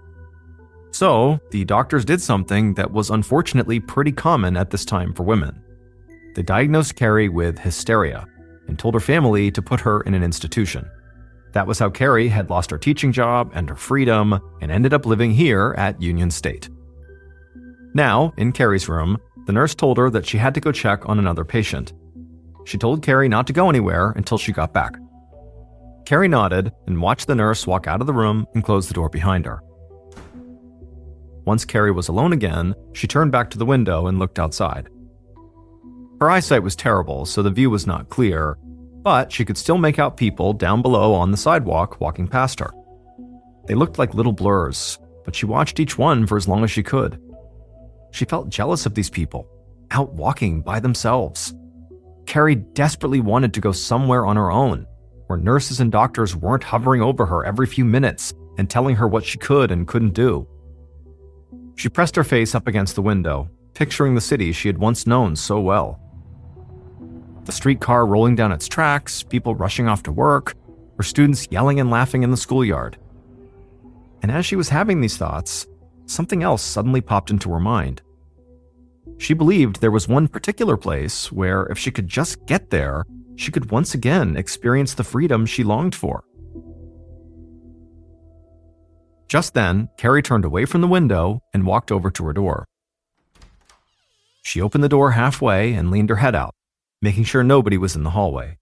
So, the doctors did something that was unfortunately pretty common at this time for women. They diagnosed Carrie with hysteria and told her family to put her in an institution. That was how Carrie had lost her teaching job and her freedom and ended up living here at Union State. Now, in Carrie's room, the nurse told her that she had to go check on another patient. She told Carrie not to go anywhere until she got back. Carrie nodded and watched the nurse walk out of the room and close the door behind her. Once Carrie was alone again, she turned back to the window and looked outside. Her eyesight was terrible, so the view was not clear, but she could still make out people down below on the sidewalk walking past her. They looked like little blurs, but she watched each one for as long as she could. She felt jealous of these people, out walking by themselves. Carrie desperately wanted to go somewhere on her own, where nurses and doctors weren't hovering over her every few minutes and telling her what she could and couldn't do. She pressed her face up against the window, picturing the city she had once known so well. The streetcar rolling down its tracks, people rushing off to work, or students yelling and laughing in the schoolyard. And as she was having these thoughts, something else suddenly popped into her mind. She believed there was one particular place where, if she could just get there, she could once again experience the freedom she longed for. Just then, Carrie turned away from the window and walked over to her door. She opened the door halfway and leaned her head out, making sure nobody was in the hallway.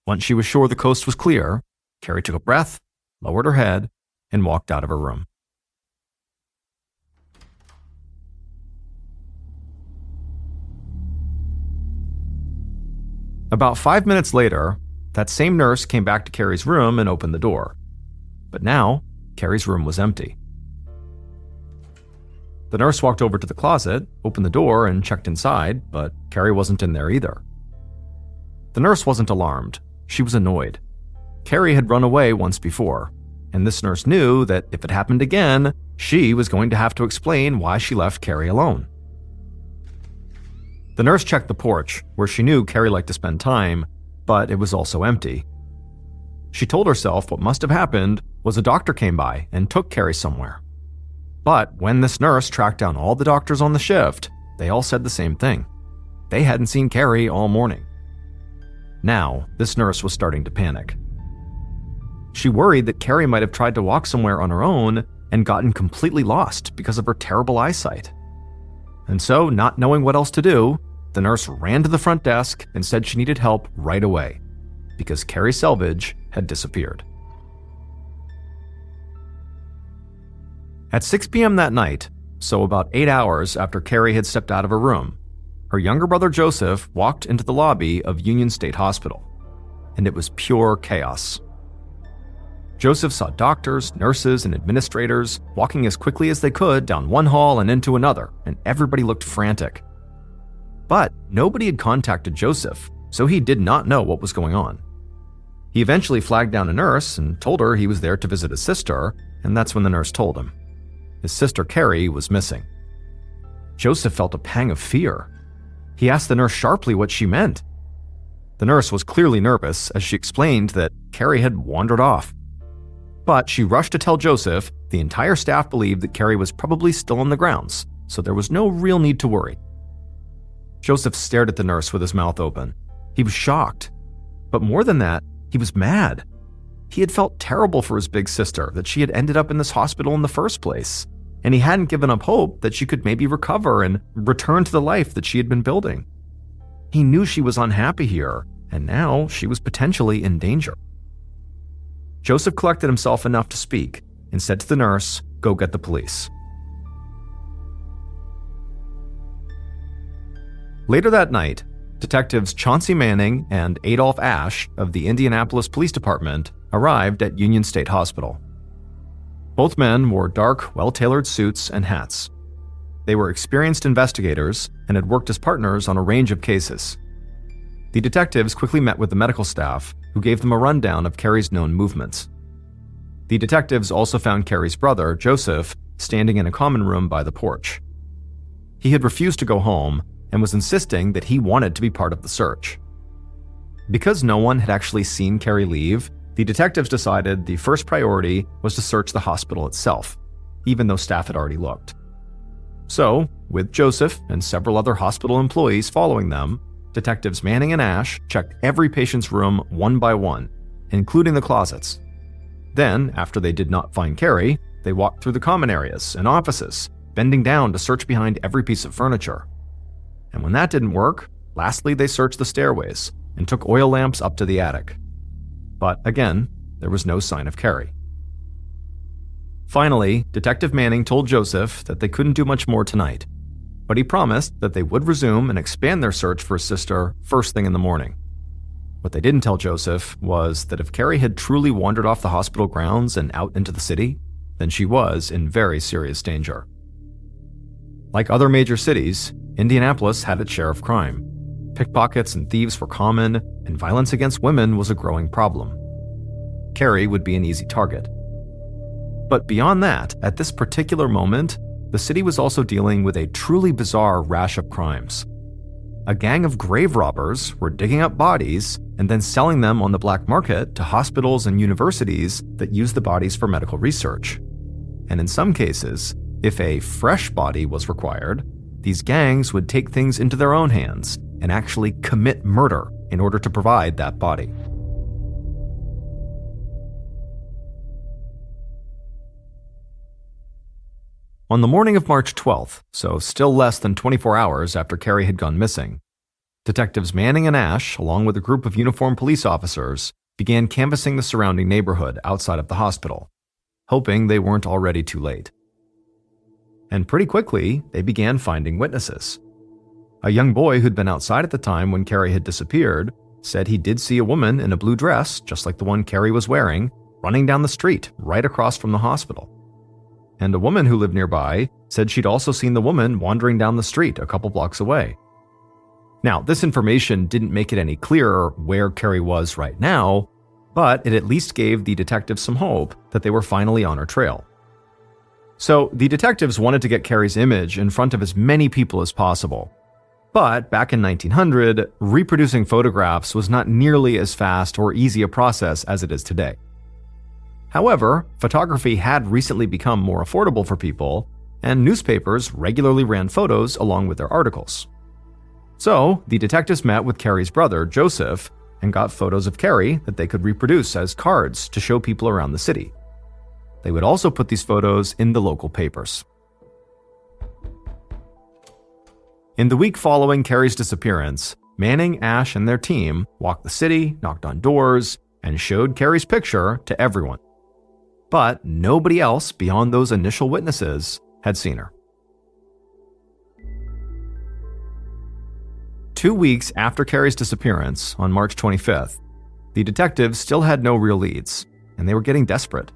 Once she was sure the coast was clear, Carrie took a breath, lowered her head, and walked out of her room. About 5 minutes later, that same nurse came back to Carrie's room and opened the door. But now, Carrie's room was empty. The nurse walked over to the closet, opened the door, and checked inside, but Carrie wasn't in there either. The nurse wasn't alarmed. She was annoyed. Carrie had run away once before, and this nurse knew that if it happened again, she was going to have to explain why she left Carrie alone. The nurse checked the porch, where she knew Carrie liked to spend time, but it was also empty. She told herself what must have happened was a doctor came by and took Carrie somewhere. But when this nurse tracked down all the doctors on the shift, they all said the same thing. They hadn't seen Carrie all morning. Now, this nurse was starting to panic. She worried that Carrie might have tried to walk somewhere on her own and gotten completely lost because of her terrible eyesight. And so, not knowing what else to do, the nurse ran to the front desk and said she needed help right away, because Carrie Selvage had disappeared. At 6 p.m. that night, so about 8 hours after Carrie had stepped out of her room, her younger brother Joseph walked into the lobby of Union State Hospital, and it was pure chaos. Joseph saw doctors, nurses, and administrators walking as quickly as they could down one hall and into another, and everybody looked frantic. But nobody had contacted Joseph, so he did not know what was going on. He eventually flagged down a nurse and told her he was there to visit his sister, and that's when the nurse told him. His sister Carrie was missing. Joseph felt a pang of fear. He asked the nurse sharply what she meant. The nurse was clearly nervous as she explained that Carrie had wandered off. But she rushed to tell Joseph the entire staff believed that Carrie was probably still on the grounds, so there was no real need to worry. Joseph stared at the nurse with his mouth open. He was shocked. But more than that, he was mad. He had felt terrible for his big sister that she had ended up in this hospital in the first place, and he hadn't given up hope that she could maybe recover and return to the life that she had been building. He knew she was unhappy here, and now she was potentially in danger. Joseph collected himself enough to speak and said to the nurse, "Go get the police." Later that night, Detectives Chauncey Manning and Adolph Ashe of the Indianapolis Police Department arrived at Union State Hospital. Both men wore dark, well-tailored suits and hats. They were experienced investigators and had worked as partners on a range of cases. The detectives quickly met with the medical staff, who gave them a rundown of Carrie's known movements. The detectives also found Carrie's brother, Joseph, standing in a common room by the porch. He had refused to go home and was insisting that he wanted to be part of the search. Because no one had actually seen Carrie leave, the detectives decided the first priority was to search the hospital itself, even though staff had already looked. So, with Joseph and several other hospital employees following them, Detectives Manning and Ashe checked every patient's room one by one, including the closets. Then, after they did not find Carrie, they walked through the common areas and offices, bending down to search behind every piece of furniture. And when that didn't work, lastly they searched the stairways and took oil lamps up to the attic. But again, there was no sign of Carrie. Finally, Detective Manning told Joseph that they couldn't do much more tonight, but he promised that they would resume and expand their search for his sister first thing in the morning. What they didn't tell Joseph was that if Carrie had truly wandered off the hospital grounds and out into the city, then she was in very serious danger. Like other major cities, Indianapolis had its share of crime. Pickpockets and thieves were common, and violence against women was a growing problem. Carrie would be an easy target. But beyond that, at this particular moment, the city was also dealing with a truly bizarre rash of crimes. A gang of grave robbers were digging up bodies and then selling them on the black market to hospitals and universities that use the bodies for medical research. And in some cases, if a fresh body was required, these gangs would take things into their own hands and actually commit murder in order to provide that body. On the morning of March 12th, so still less than 24 hours after Carrie had gone missing, Detectives Manning and Ashe, along with a group of uniformed police officers, began canvassing the surrounding neighborhood outside of the hospital, hoping they weren't already too late. And pretty quickly, they began finding witnesses. A young boy who'd been outside at the time when Carrie had disappeared said he did see a woman in a blue dress, just like the one Carrie was wearing, running down the street right across from the hospital. And a woman who lived nearby said she'd also seen the woman wandering down the street a couple blocks away. Now, this information didn't make it any clearer where Carrie was right now, but it at least gave the detectives some hope that they were finally on her trail. So the detectives wanted to get Carrie's image in front of as many people as possible. But back in 1900, reproducing photographs was not nearly as fast or easy a process as it is today. However, photography had recently become more affordable for people, and newspapers regularly ran photos along with their articles. So, the detectives met with Carrie's brother, Joseph, and got photos of Carrie that they could reproduce as cards to show people around the city. They would also put these photos in the local papers. In the week following Carrie's disappearance, Manning, Ash, and their team walked the city, knocked on doors, and showed Carrie's picture to everyone. But nobody else beyond those initial witnesses had seen her. 2 weeks after Carrie's disappearance, on March 25th, the detectives still had no real leads, and they were getting desperate.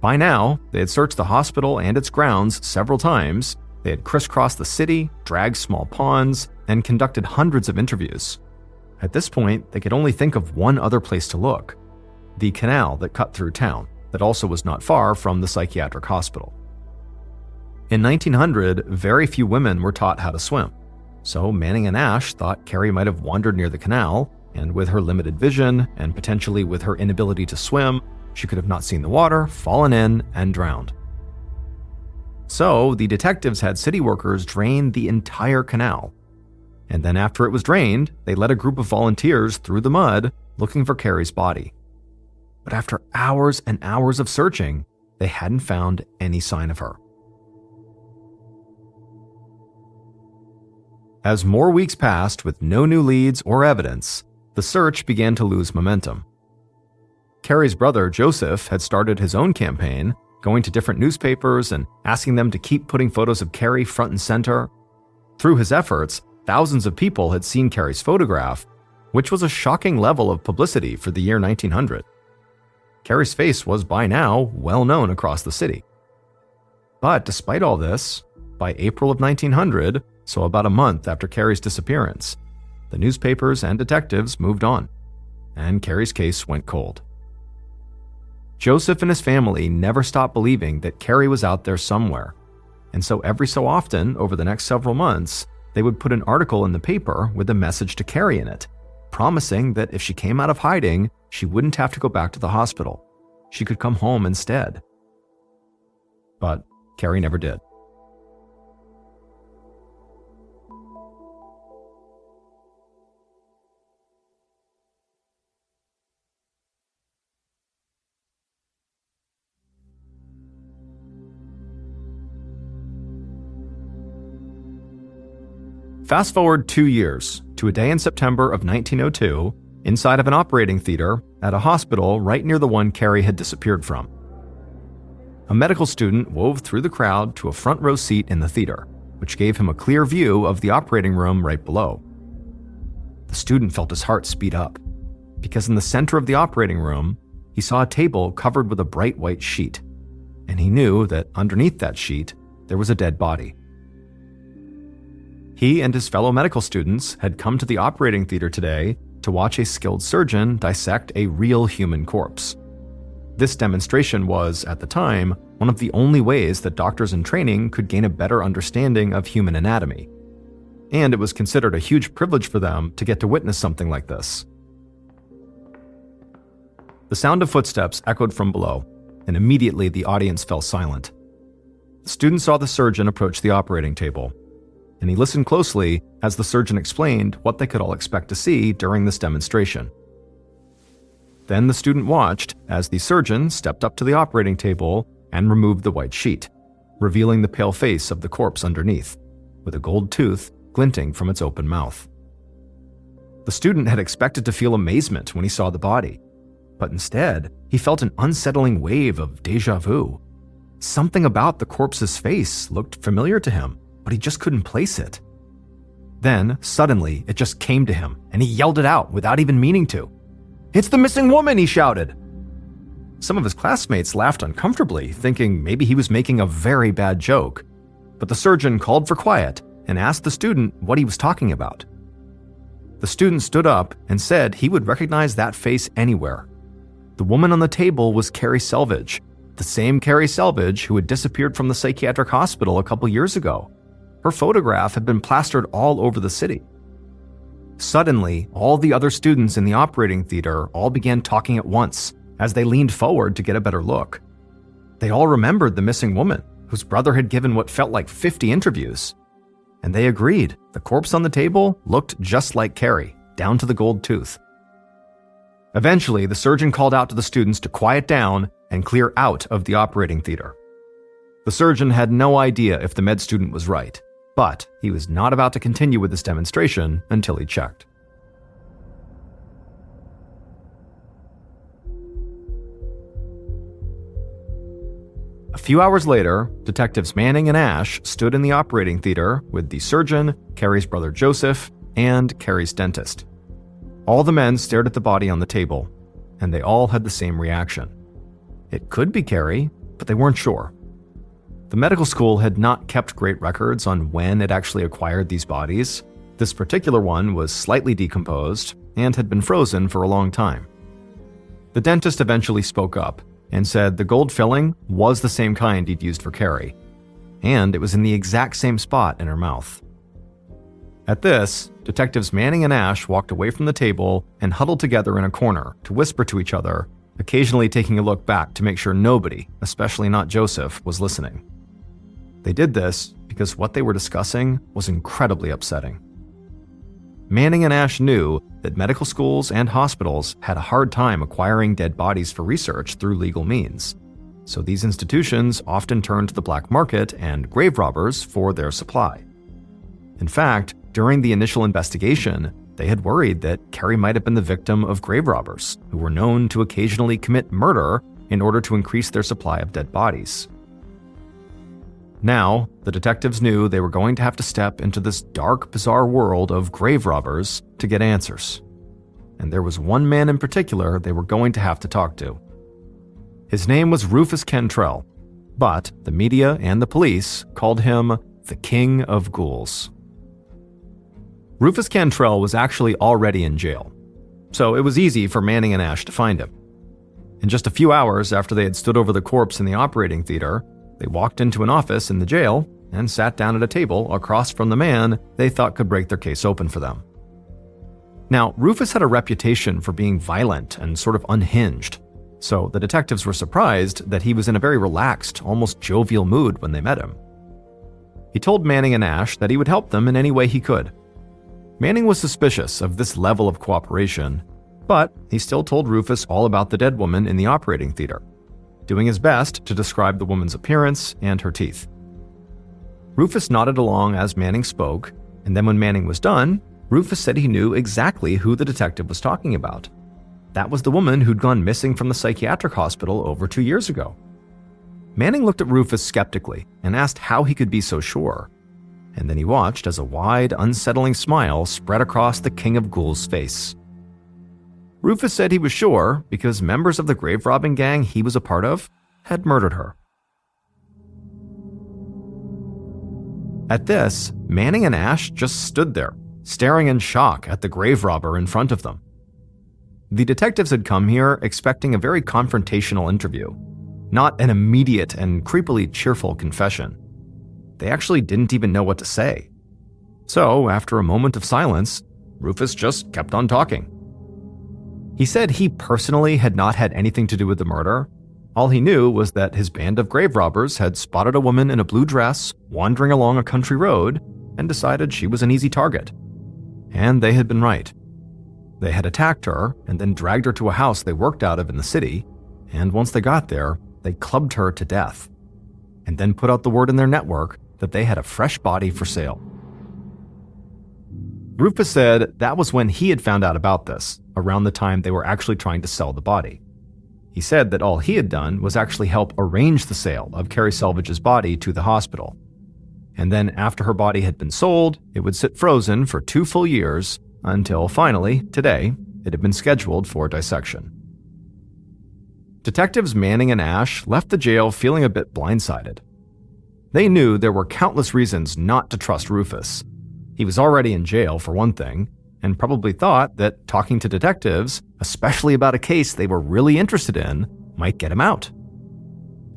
By now, they had searched the hospital and its grounds several times. They had crisscrossed the city, dragged small ponds, and conducted hundreds of interviews. At this point, they could only think of one other place to look: the canal that cut through town, that also was not far from the psychiatric hospital. In 1900, very few women were taught how to swim, so Manning and Ash thought Carrie might have wandered near the canal, and with her limited vision, and potentially with her inability to swim, she could have not seen the water, fallen in, and drowned. So, the detectives had city workers drain the entire canal. And then after it was drained, they led a group of volunteers through the mud looking for Carrie's body. But after hours and hours of searching, they hadn't found any sign of her. As more weeks passed with no new leads or evidence, the search began to lose momentum. Carrie's brother, Joseph, had started his own campaign, going to different newspapers and asking them to keep putting photos of Carrie front and center. Through his efforts, thousands of people had seen Carrie's photograph, which was a shocking level of publicity for the year 1900. Carrie's face was by now well known across the city. But despite all this, by April of 1900, so about a month after Carrie's disappearance, the newspapers and detectives moved on, and Carrie's case went cold. Joseph and his family never stopped believing that Carrie was out there somewhere, and so every so often, over the next several months, they would put an article in the paper with a message to Carrie in it, promising that if she came out of hiding, she wouldn't have to go back to the hospital. She could come home instead. But Carrie never did. Fast forward 2 years to a day in September of 1902, inside of an operating theater at a hospital right near the one Carrie had disappeared from. A medical student wove through the crowd to a front row seat in the theater, which gave him a clear view of the operating room right below. The student felt his heart speed up, because in the center of the operating room, he saw a table covered with a bright white sheet, and he knew that underneath that sheet, there was a dead body. He and his fellow medical students had come to the operating theater today to watch a skilled surgeon dissect a real human corpse. This demonstration was, at the time, one of the only ways that doctors in training could gain a better understanding of human anatomy. And it was considered a huge privilege for them to get to witness something like this. The sound of footsteps echoed from below, and immediately the audience fell silent. The student saw the surgeon approach the operating table, and he listened closely as the surgeon explained what they could all expect to see during this demonstration. Then the student watched as the surgeon stepped up to the operating table and removed the white sheet, revealing the pale face of the corpse underneath, with a gold tooth glinting from its open mouth. The student had expected to feel amazement when he saw the body, but instead, he felt an unsettling wave of déjà vu. Something about the corpse's face looked familiar to him, but he just couldn't place it. Then, suddenly, it just came to him, and he yelled it out without even meaning to. "It's the missing woman!" he shouted. Some of his classmates laughed uncomfortably, thinking maybe he was making a very bad joke. But the surgeon called for quiet and asked the student what he was talking about. The student stood up and said he would recognize that face anywhere. The woman on the table was Carrie Selvage, the same Carrie Selvage who had disappeared from the psychiatric hospital a couple years ago. Her photograph had been plastered all over the city. Suddenly, all the other students in the operating theater all began talking at once as they leaned forward to get a better look. They all remembered the missing woman, whose brother had given what felt like 50 interviews. And they agreed the corpse on the table looked just like Carrie, down to the gold tooth. Eventually, the surgeon called out to the students to quiet down and clear out of the operating theater. The surgeon had no idea if the med student was right, but he was not about to continue with this demonstration until he checked. A few hours later, Detectives Manning and Ash stood in the operating theater with the surgeon, Carrie's brother Joseph, and Carrie's dentist. All the men stared at the body on the table, and they all had the same reaction. It could be Carrie, but they weren't sure. The medical school had not kept great records on when it actually acquired these bodies. This particular one was slightly decomposed and had been frozen for a long time. The dentist eventually spoke up and said the gold filling was the same kind he'd used for Carrie, and it was in the exact same spot in her mouth. At this, Detectives Manning and Ash walked away from the table and huddled together in a corner to whisper to each other, occasionally taking a look back to make sure nobody, especially not Joseph, was listening. They did this because what they were discussing was incredibly upsetting. Manning and Ash knew that medical schools and hospitals had a hard time acquiring dead bodies for research through legal means, so these institutions often turned to the black market and grave robbers for their supply. In fact, during the initial investigation, they had worried that Carrie might have been the victim of grave robbers, who were known to occasionally commit murder in order to increase their supply of dead bodies. Now, the detectives knew they were going to have to step into this dark, bizarre world of grave robbers to get answers. And there was one man in particular they were going to have to talk to. His name was Rufus Cantrell, but the media and the police called him the King of Ghouls. Rufus Cantrell was actually already in jail, so it was easy for Manning and Ash to find him. In just a few hours after they had stood over the corpse in the operating theater, they walked into an office in the jail and sat down at a table across from the man they thought could break their case open for them. Now, Rufus had a reputation for being violent and sort of unhinged, so the detectives were surprised that he was in a very relaxed, almost jovial mood when they met him. He told Manning and Ash that he would help them in any way he could. Manning was suspicious of this level of cooperation, but he still told Rufus all about the dead woman in the operating theater, doing his best to describe the woman's appearance and her teeth. Rufus nodded along as Manning spoke, and then when Manning was done, Rufus said he knew exactly who the detective was talking about. That was the woman who'd gone missing from the psychiatric hospital over 2 years ago. Manning looked at Rufus skeptically and asked how he could be so sure. And then he watched as a wide, unsettling smile spread across the King of Ghouls' face. Rufus said he was sure because members of the grave robbing gang he was a part of had murdered her. At this, Manning and Ash just stood there, staring in shock at the grave robber in front of them. The detectives had come here expecting a very confrontational interview, not an immediate and creepily cheerful confession. They actually didn't even know what to say. So, after a moment of silence, Rufus just kept on talking. He said he personally had not had anything to do with the murder. All he knew was that his band of grave robbers had spotted a woman in a blue dress wandering along a country road and decided she was an easy target. And they had been right. They had attacked her and then dragged her to a house they worked out of in the city, and once they got there, they clubbed her to death, and then put out the word in their network that they had a fresh body for sale. Rufus said that was when he had found out about this, around the time they were actually trying to sell the body. He said that all he had done was actually help arrange the sale of Carrie Selvage's body to the hospital. And then after her body had been sold, it would sit frozen for 2 full years until finally, today, it had been scheduled for dissection. Detectives Manning and Ash left the jail feeling a bit blindsided. They knew there were countless reasons not to trust Rufus. He was already in jail, for one thing, and probably thought that talking to detectives, especially about a case they were really interested in, might get him out.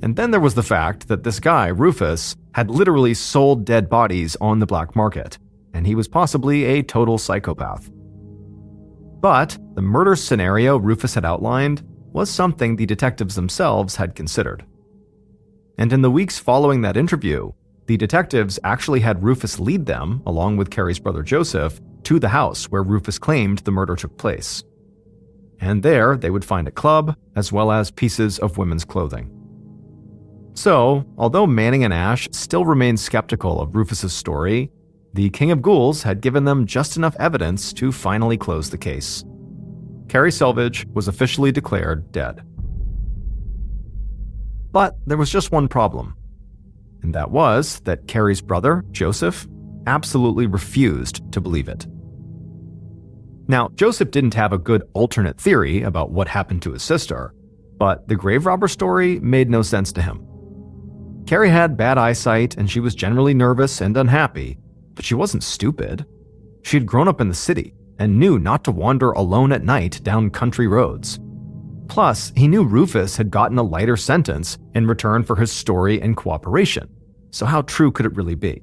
And then there was the fact that this guy, Rufus, had literally sold dead bodies on the black market, and he was possibly a total psychopath. But the murder scenario Rufus had outlined was something the detectives themselves had considered. And in the weeks following that interview, the detectives actually had Rufus lead them, along with Carrie's brother Joseph, to the house where Rufus claimed the murder took place. And there, they would find a club, as well as pieces of women's clothing. So, although Manning and Ash still remained skeptical of Rufus's story, the King of Ghouls had given them just enough evidence to finally close the case. Carrie Selvage was officially declared dead. But there was just one problem, and that was that Carrie's brother, Joseph, absolutely refused to believe it. Now, Joseph didn't have a good alternate theory about what happened to his sister, but the grave robber story made no sense to him. Carrie had bad eyesight and she was generally nervous and unhappy, but she wasn't stupid. She had grown up in the city and knew not to wander alone at night down country roads. Plus, he knew Rufus had gotten a lighter sentence in return for his story and cooperation, so how true could it really be?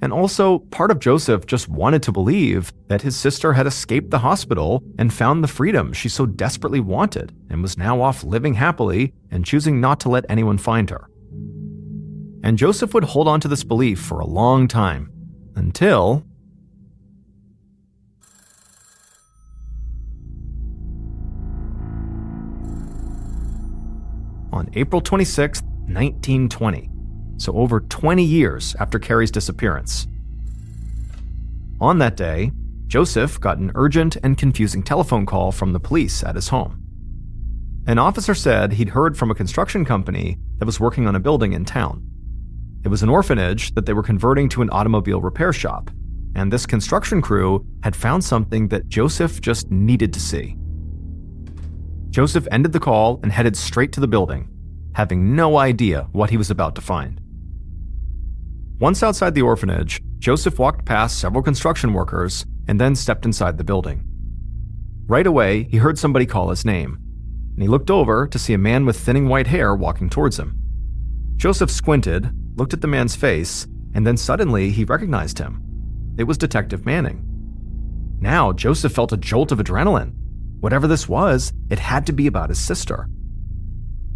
And also, part of Joseph just wanted to believe that his sister had escaped the hospital and found the freedom she so desperately wanted and was now off living happily and choosing not to let anyone find her. And Joseph would hold on to this belief for a long time, until... on April 26, 1920, so over 20 years after Carrie's disappearance. On that day, Joseph got an urgent and confusing telephone call from the police at his home. An officer said he'd heard from a construction company that was working on a building in town. It was an orphanage that they were converting to an automobile repair shop, and this construction crew had found something that Joseph just needed to see. Joseph ended the call and headed straight to the building, having no idea what he was about to find. Once outside the orphanage, Joseph walked past several construction workers and then stepped inside the building. Right away, he heard somebody call his name, and he looked over to see a man with thinning white hair walking towards him. Joseph squinted, looked at the man's face, and then suddenly he recognized him. It was Detective Manning. Now, Joseph felt a jolt of adrenaline. Whatever this was, it had to be about his sister.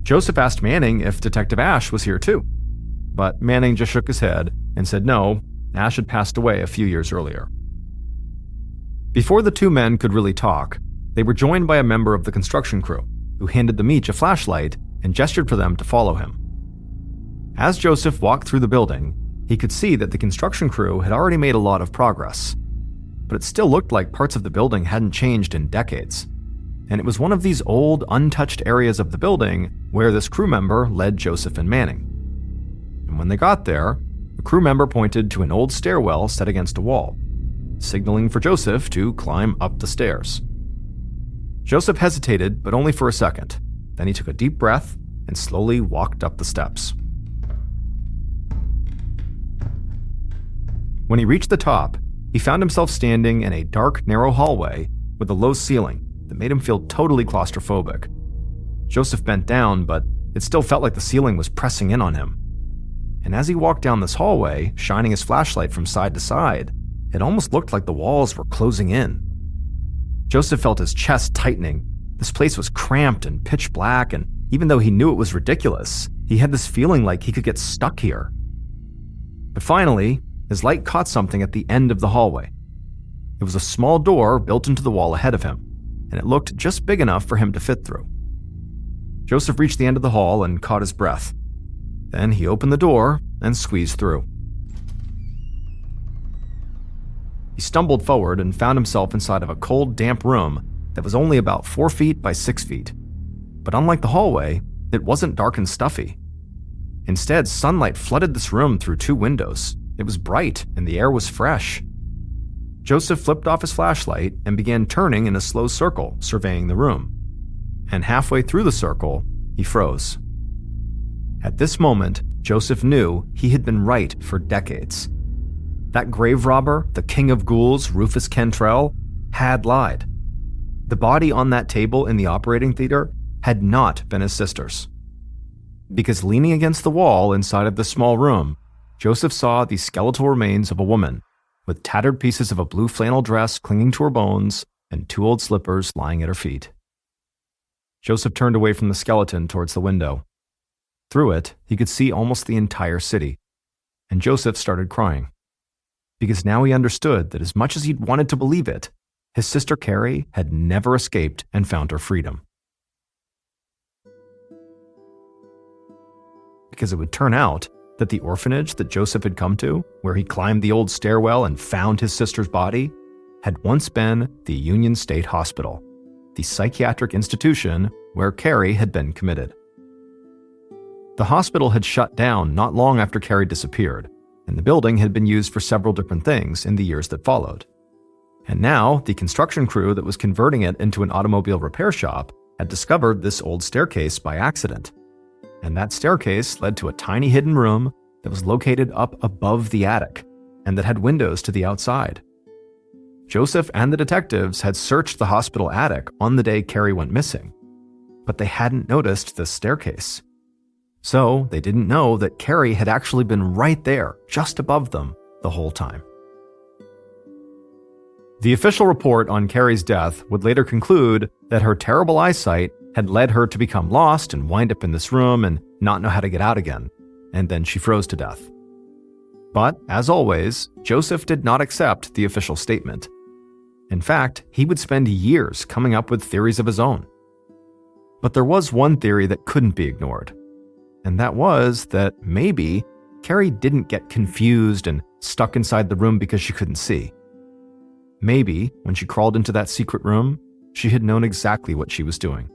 Joseph asked Manning if Detective Ash was here too, but Manning just shook his head and said no, Ash had passed away a few years earlier. Before the two men could really talk, they were joined by a member of the construction crew, who handed them each a flashlight and gestured for them to follow him. As Joseph walked through the building, he could see that the construction crew had already made a lot of progress, but it still looked like parts of the building hadn't changed in decades. And it was one of these old, untouched areas of the building where this crew member led Joseph and Manning. And when they got there, the crew member pointed to an old stairwell set against a wall, signaling for Joseph to climb up the stairs. Joseph hesitated, but only for a second. Then he took a deep breath and slowly walked up the steps. When he reached the top, he found himself standing in a dark, narrow hallway with a low ceiling that made him feel totally claustrophobic. Joseph bent down, but it still felt like the ceiling was pressing in on him. And as he walked down this hallway, shining his flashlight from side to side, it almost looked like the walls were closing in. Joseph felt his chest tightening. This place was cramped and pitch black, and even though he knew it was ridiculous, he had this feeling like he could get stuck here. But finally, his light caught something at the end of the hallway. It was a small door built into the wall ahead of him, and it looked just big enough for him to fit through. Joseph reached the end of the hall and caught his breath. Then he opened the door and squeezed through. He stumbled forward and found himself inside of a cold, damp room that was only about 4 feet by 6 feet. But unlike the hallway, it wasn't dark and stuffy. Instead, sunlight flooded this room through 2 windows. It was bright and the air was fresh. Joseph flipped off his flashlight and began turning in a slow circle, surveying the room. And halfway through the circle, he froze. At this moment, Joseph knew he had been right for decades. That grave robber, the king of ghouls, Rufus Cantrell, had lied. The body on that table in the operating theater had not been his sister's. Because leaning against the wall inside of the small room, Joseph saw the skeletal remains of a woman, with tattered pieces of a blue flannel dress clinging to her bones and 2 old slippers lying at her feet. Joseph turned away from the skeleton towards the window. Through it, he could see almost the entire city, and Joseph started crying. Because now he understood that as much as he'd wanted to believe it, his sister Carrie had never escaped and found her freedom. Because it would turn out that the orphanage that Joseph had come to, where he climbed the old stairwell and found his sister's body, had once been the Union State Hospital, the psychiatric institution where Carrie had been committed. The hospital had shut down not long after Carrie disappeared, and the building had been used for several different things in the years that followed. And now, the construction crew that was converting it into an automobile repair shop had discovered this old staircase by accident. And that staircase led to a tiny hidden room that was located up above the attic, and that had windows to the outside. Joseph and the detectives had searched the hospital attic on the day Carrie went missing, but they hadn't noticed this staircase. So they didn't know that Carrie had actually been right there, just above them, the whole time. The official report on Carrie's death would later conclude that her terrible eyesight had led her to become lost and wind up in this room and not know how to get out again, and then she froze to death. But, as always, Joseph did not accept the official statement. In fact, he would spend years coming up with theories of his own. But there was one theory that couldn't be ignored, and that was that maybe Carrie didn't get confused and stuck inside the room because she couldn't see. Maybe, when she crawled into that secret room, she had known exactly what she was doing.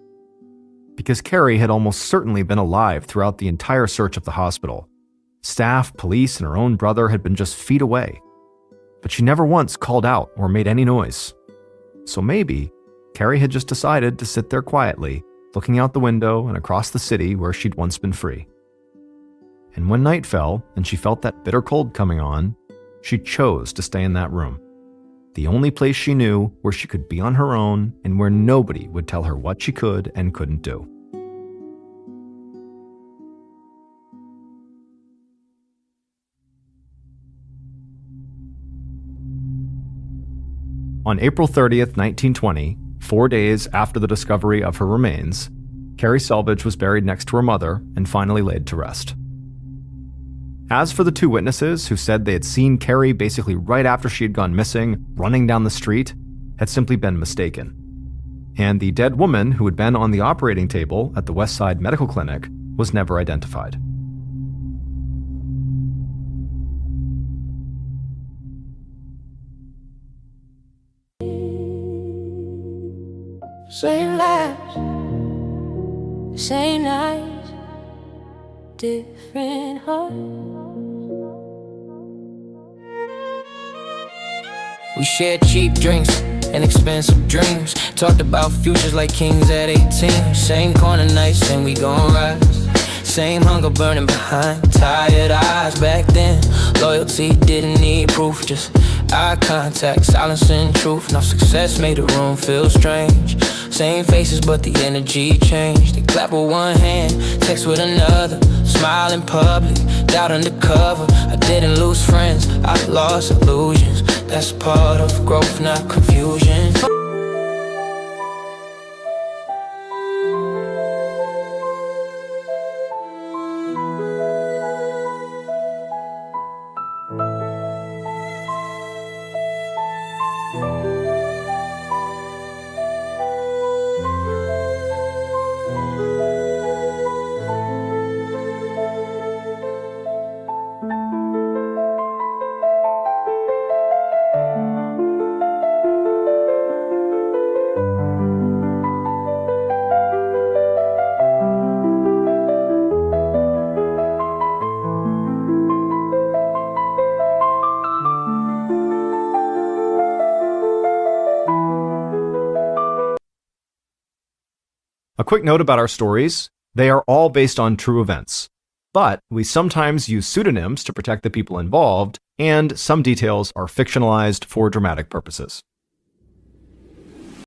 Because Carrie had almost certainly been alive throughout the entire search of the hospital. Staff, police, and her own brother had been just feet away. But she never once called out or made any noise. So maybe Carrie had just decided to sit there quietly, looking out the window and across the city where she'd once been free. And when night fell and she felt that bitter cold coming on, she chose to stay in that room. The only place she knew where she could be on her own and where nobody would tell her what she could and couldn't do. On April 30th, 1920, 4 days after the discovery of her remains, Carrie Selvage was buried next to her mother and finally laid to rest. As for the 2 witnesses who said they had seen Carrie basically right after she had gone missing, running down the street, had simply been mistaken. And the dead woman who had been on the operating table at the Westside Medical Clinic was never identified. Same lives, same nights, different hearts. We shared cheap drinks and expensive dreams. Talked about futures like kings at 18. Same corner nights and we gon' rise. Same hunger burning behind tired eyes. Back then, loyalty didn't need proof. Just eye contact, silence and truth. Now success made the room feel strange. Same faces but the energy changed. They clap with one hand, text with another. Smile in public, doubt undercover. I didn't lose friends, I lost illusions. That's part of growth, not confusion. A quick note about our stories: they are all based on true events, but we sometimes use pseudonyms to protect the people involved and some details are fictionalized for dramatic purposes.